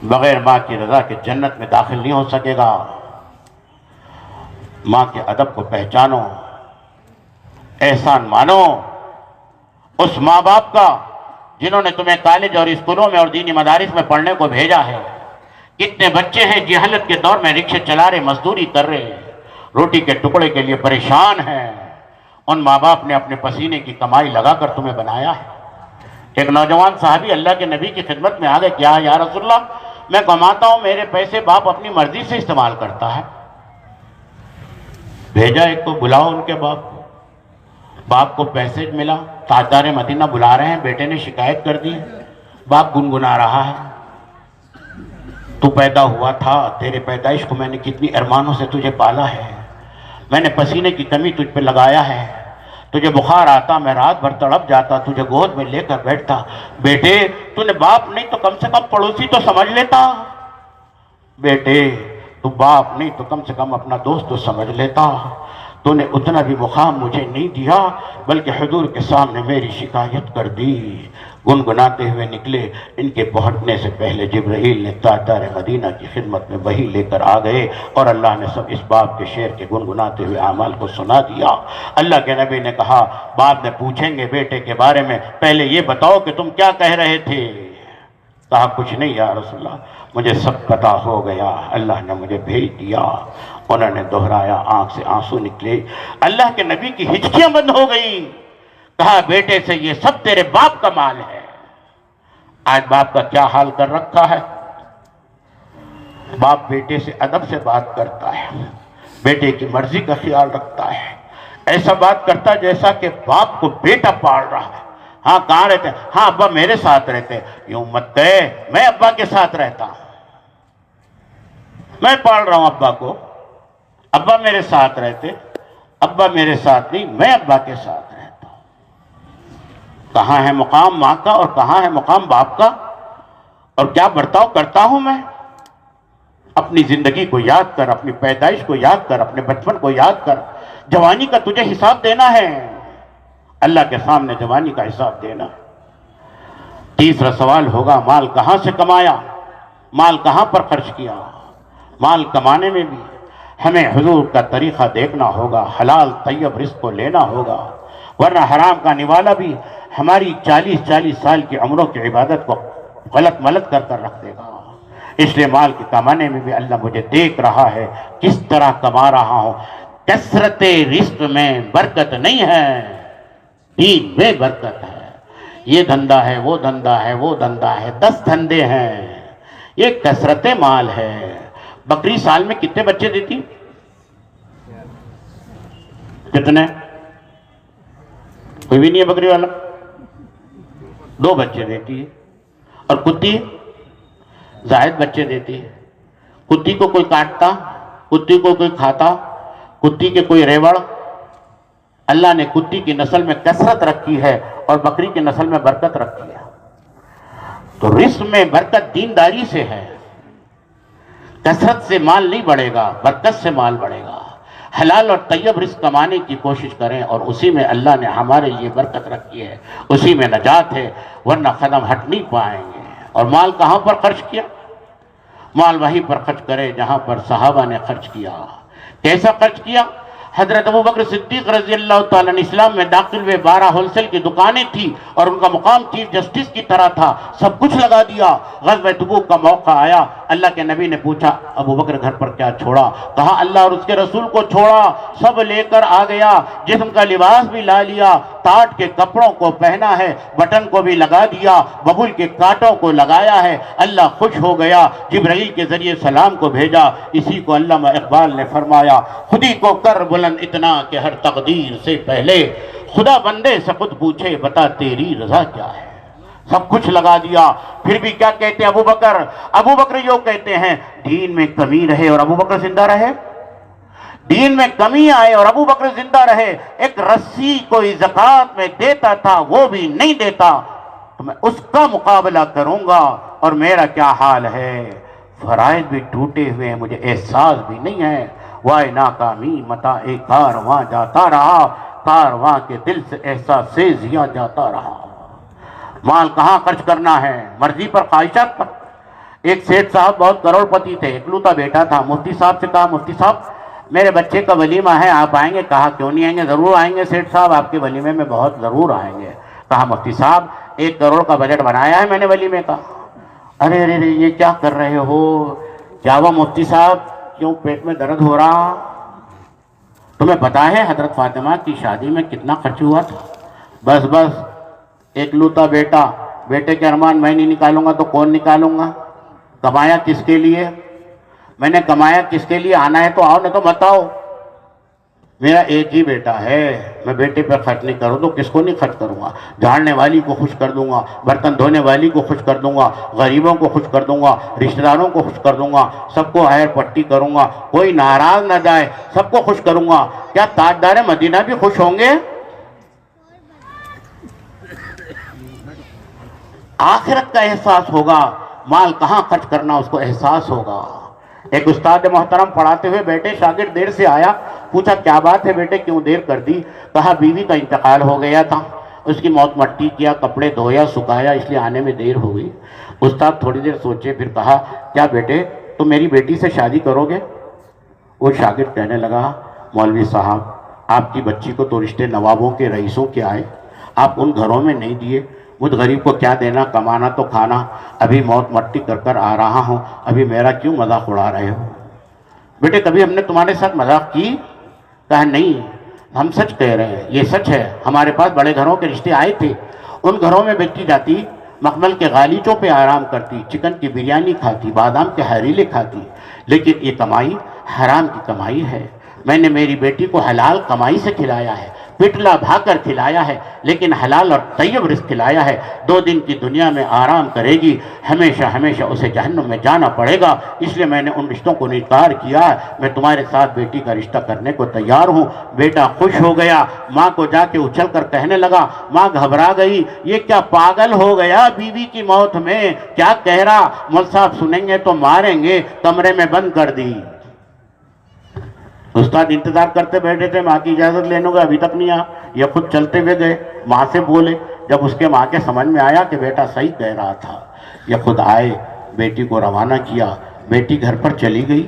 A: بغیر ماں کی رضا کے جنت میں داخل نہیں ہو سکے گا۔ ماں کے ادب کو پہچانو، احسان مانو اس ماں باپ کا جنہوں نے تمہیں کالج اور اسکولوں میں اور دینی مدارس میں پڑھنے کو بھیجا ہے۔ کتنے بچے ہیں جہالت کے دور میں رکشے چلا رہے، مزدوری کر رہے، روٹی کے ٹکڑے کے لیے پریشان ہیں۔ ان ماں باپ نے اپنے پسینے کی کمائی لگا کر تمہیں بنایا ہے۔ ایک نوجوان صحابی اللہ کے نبی کی خدمت میں آ گئے، کیا یا رسول اللہ، میں کماتا ہوں، میرے پیسے باپ اپنی مرضی سے استعمال کرتا ہے۔ بھیجا ایک کو، بلاؤ ان کے باپ کو۔ باپ کو پیسے ملا، تاجدار مدینہ بلا رہے ہیں، بیٹے نے شکایت کر دی۔ باپ گنگنا رہا ہے، تو پیدا ہوا تھا، تیرے پیدائش کو میں نے کتنی ارمانوں سے تجھے پالا ہے، میں نے پسینے کی کمی تجھ پہ لگایا ہے، تجھے بخار آتا میں رات بھر تڑپ جاتا، تجھے گود میں لے کر بیٹھتا۔ بیٹے تو نے باپ نہیں تو کم سے کم پڑوسی تو سمجھ لیتا، بیٹے تو باپ نہیں تو کم سے کم اپنا دوست تو سمجھ لیتا، تو نے اتنا بھی مقام مجھے نہیں دیا بلکہ حضور کے سامنے میری شکایت کر دی۔ گنگناتے ہوئے نکلے، ان کے پہنچنے سے پہلے جبرائیل نے تاجدار مدینہ کی خدمت میں وحی لے کر آ گئے اور اللہ نے سب اس باپ کے شعر کے گنگناتے ہوئے اعمال کو سنا دیا۔ اللہ کے نبی نے کہا، باپ نے پوچھیں گے بیٹے کے بارے میں، پہلے یہ بتاؤ کہ تم کیا کہہ رہے تھے؟ کہا کچھ نہیں یا رسول اللہ، مجھے سب پتا ہو گیا، اللہ نے مجھے بھیج دیا۔ انہوں نے دہرایا، آنکھ سے آنسو نکلے، اللہ کے نبی کی ہچکیاں بند ہو گئی۔ کہا بیٹے سے یہ سب تیرے باپ کا مال ہے۔ آج باپ کا کیا حال کر رکھا ہے؟ باپ بیٹے سے ادب سے بات کرتا ہے، بیٹے کی مرضی کا خیال رکھتا ہے، ایسا بات کرتا جیسا کہ باپ کو بیٹا پال رہا ہے۔ ہاں کہاں رہتے ہیں؟ ہاں ابا میرے ساتھ رہتے۔ یوں مت کہے میں ابا کے ساتھ رہتا ہوں، میں پال رہا ہوں ابا کو، ابا میرے ساتھ رہتے، ابا میرے ساتھ نہیں، میں ابا کے ساتھ رہتا ہوں۔ کہاں ہے مقام ماں کا اور کہاں ہے مقام باپ کا؟ اور کیا برتاؤ کرتا ہوں میں؟ اپنی زندگی کو یاد کر، اپنی پیدائش کو یاد کر، اپنے بچپن کو یاد کر۔ جوانی کا تجھے حساب دینا ہے، اللہ کے سامنے جوانی کا حساب دینا۔ تیسرا سوال ہوگا، مال کہاں سے کمایا، مال کہاں پر خرچ کیا؟ مال کمانے میں بھی ہمیں حضور کا طریقہ دیکھنا ہوگا، حلال طیب رزق کو لینا ہوگا، ورنہ حرام کا نوالا بھی ہماری 40 سال کی عمروں کی عبادت کو غلط ملت کر کر رکھ دے گا۔ اس لیے مال کے کمانے میں بھی اللہ مجھے دیکھ رہا ہے کس طرح کما رہا ہوں۔ کثرت رزق میں برکت نہیں ہے، دین میں برکت ہے۔ یہ دھندا ہے، وہ دھندا ہے، وہ دھندا ہے، 10 دھندے ہیں، یہ کثرت مال ہے۔ بکری سال میں کتنے بچے دیتی؟ کتنے؟ کوئی بھی نہیں ہے بکری والا؟ 2 بچے دیتی ہے۔ اور کتی زائد بچے دیتی ہے۔ کتی کو کوئی کاٹتا، کتی کو کوئی کھاتا، کتی کے کوئی ریوڑ؟ اللہ نے کتی کی نسل میں کثرت رکھی ہے اور بکری کی نسل میں برکت رکھی ہے۔ تو رزق میں برکت دینداری سے ہے۔ کثرت سے مال نہیں بڑھے گا، برکت سے مال بڑھے گا۔ حلال اور طیب رزق کمانے کی کوشش کریں اور اسی میں اللہ نے ہمارے لیے برکت رکھی ہے، اسی میں نجات ہے، ورنہ قدم ہٹ نہیں پائیں گے۔ اور مال کہاں پر خرچ کیا؟ مال وہیں پر خرچ کرے جہاں پر صحابہ نے خرچ کیا۔ کیسا خرچ کیا؟ حضرت ابو بکر صدیق رضی اللہ تعالیٰ عنہ اسلام میں داخل ہوئے، 12 ہول سیل کی دکانیں تھی اور ان کا مقام چیف جسٹس کی طرح تھا، سب کچھ لگا دیا۔ غزوہ تبوک کا موقع آیا، اللہ کے نبی نے پوچھا ابو بکر گھر پر کیا چھوڑا؟ کہا اللہ اور اس کے رسول کو چھوڑا، سب لے کر آ گیا، جسم کا لباس بھی لا لیا، ٹاٹ کے کپڑوں کو پہنا ہے، بٹن کو بھی لگا دیا، ببول کے کانٹوں کو لگایا ہے، اللہ خوش ہو گیا، جبرائیل کے ذریعے سلام کو بھیجا۔ اسی کو علامہ اقبال نے فرمایا، خودی کو کر بلند اتنا کہ ہر تقدیر سے پہلے خدا بندے سے خود پوچھے بتا تیری رضا کیا ہے۔ سب کچھ لگا دیا، پھر بھی کیا کہتے ہیں ابو بکر یوں کہتے ہیں دین میں کمی رہے اور ابو بکر زندہ رہے، دین میں کمی آئے اور ابو بکر زندہ رہے، ایک رسی کوئی زکوٰۃ میں دیتا تھا وہ بھی نہیں دیتا، تو میں اس کا مقابلہ کروں گا، اور میرا کیا حال ہے، فرائض بھی ٹوٹے ہوئے ہیں، مجھے احساس بھی نہیں ہے، وائے ناکامی متا ایک کارواں جاتا رہا، کارواں کے دل سے احساس سے زیاں جاتا رہا۔ مال کہاں خرچ کرنا ہے، مرضی پر، خواہشات پر۔ ایک سیٹھ صاحب بہت کروڑ پتی تھے، اکلوتا بیٹا تھا، مفتی صاحب سے کہا مفتی صاحب میرے بچے کا ولیمہ ہے، آپ آئیں گے؟ کہا کیوں نہیں آئیں گے، ضرور آئیں گے سیٹھ صاحب، آپ کے ولیمے میں بہت ضرور آئیں گے۔ کہا مفتی صاحب 1 کروڑ کا بجٹ بنایا ہے میں نے ولیمے کا۔ ارے ارے ارے یہ کیا کر رہے ہو، کیا ہوا مفتی صاحب، کیوں پیٹ میں درد ہو رہا؟ تمہیں پتا ہے حضرت فاطمہ کی شادی میں کتنا خرچ ہوا تھا؟ بس اکلوتا بیٹا، بیٹے کے ارمان میں نہیں نکالوں گا تو کون نکالوں گا؟ کمایا کس کے لیے؟ میں نے کمایا کس کے لیے؟ آنا ہے تو آؤ، نہیں تو مت آؤ۔ میرا ایک ہی بیٹا ہے، میں بیٹے پر خرچ نہیں کروں تو کس کو نہیں خرچ کروں گا؟ جھاڑنے والی کو خوش کر دوں گا، برتن دھونے والی کو خوش کر دوں گا، غریبوں کو خوش کر دوں گا، رشتہ داروں کو خوش کر دوں گا، سب کو خیر پٹی کروں گا، کوئی ناراض نہ جائے، سب کو خوش کروں گا۔ کیا تاجدار مدینہ بھی خوش ہوں گے؟ آخرت کا احساس ہوگا، مال کہاں خرچ کرنا اس کو احساس ہوگا۔ ایک استاد محترم پڑھاتے ہوئے بیٹے، شاگرد دیر سے آیا، پوچھا کیا بات ہے بیٹے کیوں دیر کر دی؟ کہا بیوی کا انتقال ہو گیا تھا، اس کی موت مٹی کیا، کپڑے دھویا، سکھایا، اس لیے آنے میں دیر ہو گئی۔ استاد تھوڑی دیر سوچے، پھر کہا کیا بیٹے تم میری بیٹی سے شادی کرو گے؟ وہ شاگرد کہنے لگا مولوی صاحب آپ کی بچی کو تو رشتے نوابوں کے رئیسوں کے آئے، آپ ان گھروں میں نہیں دیے، مجھ غریب کو کیا دینا، کمانا تو کھانا، ابھی موت مٹی کر کر آ رہا ہوں، ابھی میرا کیوں مذاق اڑا رہے ہو؟ بیٹے کبھی ہم نے تمہارے ساتھ مذاق کی؟ کہا نہیں، ہم سچ کہہ رہے ہیں، یہ سچ ہے، ہمارے پاس بڑے گھروں کے رشتے آئے تھے، ان گھروں میں بیٹی جاتی، مخمل کے غالیچوں پہ آرام کرتی، چکن کی بریانی کھاتی، بادام کے حریلے کھاتی، لیکن یہ کمائی حرام کی کمائی ہے۔ میں نے میری بیٹی کو حلال کمائی سے کھلایا ہے، پٹلا بھا کر کھلایا ہے، لیکن حلال اور طیب رزق کھلایا ہے۔ 2 دن کی دنیا میں آرام کرے گی، ہمیشہ ہمیشہ اسے جہنم میں جانا پڑے گا، اس لیے میں نے ان رشتوں کو انکار کیا ہے، میں تمہارے ساتھ بیٹی کا رشتہ کرنے کو تیار ہوں۔ بیٹا خوش ہو گیا، ماں کو جا کے اچھل کر کہنے لگا، ماں گھبرا گئی، یہ کیا پاگل ہو گیا بیوی کی موت میں، کیا کہہ رہا؟ مول صاحب سنیں گے تو ماریں گے، کمرے میں بند کر دی۔ استاد انتظار کرتے بیٹھے تھے ماں کی اجازت لینے کا، ابھی تک نہیں آیا، یہ خود چلتے ہوئے گئے، ماں سے بولے، جب اس کے ماں کے سمجھ میں آیا کہ بیٹا صحیح کہہ رہا تھا، یہ خود آئے، بیٹی کو روانہ کیا، بیٹی گھر پر چلی گئی۔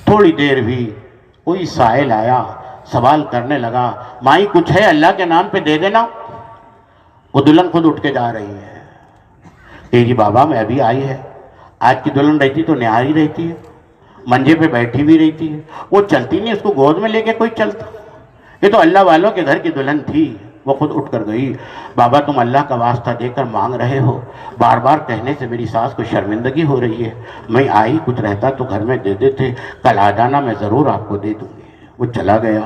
A: تھوڑی دیر ہوئی، کوئی سائل آیا، سوال کرنے لگا، مائی کچھ ہے اللہ کے نام پہ دے دینا۔ وہ دلہن خود اٹھ کے جا رہی ہے، کہ جی بابا میں ابھی آئی ہے، آج کی دلہن رہتی تو نہاری رہتی ہے، منجے پہ بیٹھی بھی رہتی ہے، وہ چلتی نہیں، اس کو گود میں لے کے کوئی چلتا، یہ تو اللہ والوں کے گھر کی دلہن تھی۔ وہ خود اٹھ کر گئی، بابا تم اللہ کا واسطہ دے کر مانگ رہے ہو، بار بار کہنے سے میری ساس کو شرمندگی ہو رہی ہے، میں آئی، کچھ رہتا تو گھر میں دے دیتے، کل آ جانا میں ضرور آپ کو دے دوں گی۔ وہ چلا گیا۔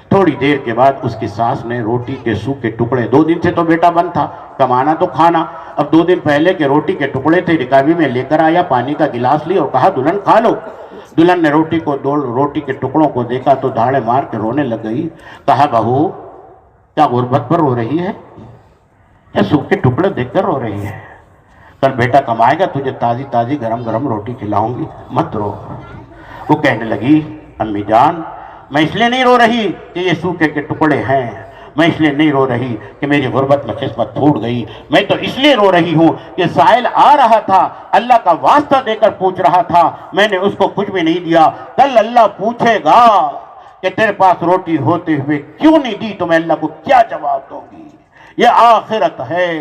A: تھوڑی دیر کے بعد اس کی ساس نے روٹی کے سوکھے ٹکڑے، 2 دن سے تو بیٹا بند تھا، کمانا تو کھانا، اب 2 دن پہلے کے روٹی کے ٹکڑے تھے، رکابی میں لے کر آیا، پانی کا گلاس لی اور کہا دلہن کھا لو۔ دلہن نے روٹی کے ٹکڑوں کو دیکھا تو دھاڑے مار کے رونے لگ گئی۔ کہا بہو کیا غربت پر رو رہی ہے یا سوکھ کے ٹکڑے دیکھ کر رو رہی ہے؟ کل بیٹا کمائے گا، تجھے تازی تازی گرم گرم روٹی کھلاؤں گی، مت رو۔ وہ کہنے لگی امی جان میں اس لیے نہیں رو رہی کہ یہ سوکھے کے ٹکڑے ہیں، میں اس لیے نہیں رو رہی کہ میری غربت میں قسمت پھوٹ گئی، میں تو اس لیے رو رہی ہوں کہ سائل آ رہا تھا، اللہ کا واسطہ دے کر پوچھ رہا تھا، میں نے اس کو کچھ بھی نہیں دیا، کل اللہ پوچھے گا کہ کہ تیرے پاس روٹی ہوتے ہوئے کیوں نہیں دی، تو میں اللہ کو کیا جواب دوں گی؟ یہ آخرت ہے،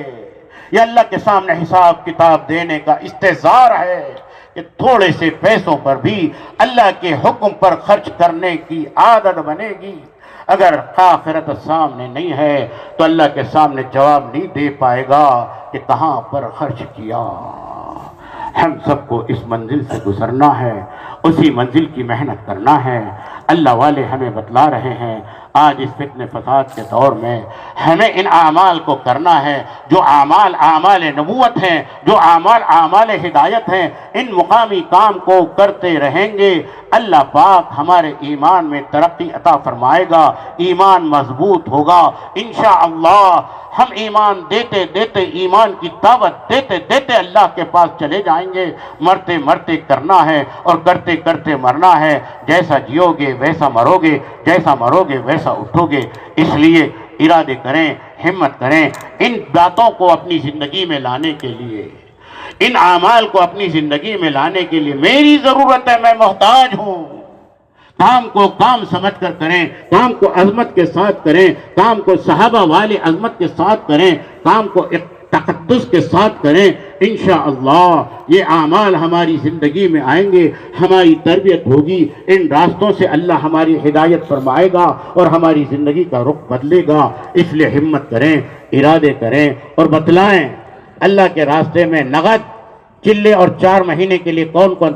A: یہ اللہ کے سامنے حساب کتاب دینے کا استحضار ہے کہ تھوڑے سے پیسوں پر بھی اللہ کے حکم پر خرچ کرنے کی عادت بنے گی۔ اگر آخرت سامنے نہیں ہے تو اللہ کے سامنے جواب نہیں دے پائے گا کہ کہاں پر خرچ کیا۔ ہم سب کو اس منزل سے گزرنا ہے، اسی منزل کی محنت کرنا ہے۔ اللہ والے ہمیں بتلا رہے ہیں آج اس فتنہ فساد کے دور میں ہمیں ان اعمال کو کرنا ہے جو اعمال نبوت ہیں، جو اعمال ہدایت ہیں۔ ان مقامی کام کو کرتے رہیں گے، اللہ پاک ہمارے ایمان میں ترقی عطا فرمائے گا، ایمان مضبوط ہوگا انشاءاللہ۔ ہم ایمان دیتے دیتے، ایمان کی دعوت دیتے دیتے اللہ کے پاس چلے جائیں گے۔ مرتے مرتے کرنا ہے اور کرتے کرتے مرنا ہے۔ جیسا جیو گے ویسا مرو گے، جیسا مرو گے ویسا اٹھو گے۔ اس لیے ارادے کریں، ہمت کریں، ان باتوں کو اپنی زندگی میں لانے کے لیے، ان اعمال کو اپنی زندگی میں لانے کے لیے میری ضرورت ہے، میں محتاج ہوں۔ کام کو کام سمجھ کر کریں، کام کو عظمت کے ساتھ کریں، کام کو صحابہ والے عظمت کے ساتھ کریں، کام کو تقدس کے ساتھ کریں۔ انشاءاللہ یہ اعمال ہماری زندگی میں آئیں گے، ہماری تربیت ہوگی، ان راستوں سے اللہ ہماری ہدایت فرمائے گا اور ہماری زندگی کا رخ بدلے گا۔ اس لیے ہمت کریں، ارادے کریں اور بتلائیں اللہ کے راستے میں نقد چلے اور 4 مہینے کے لیے کون کون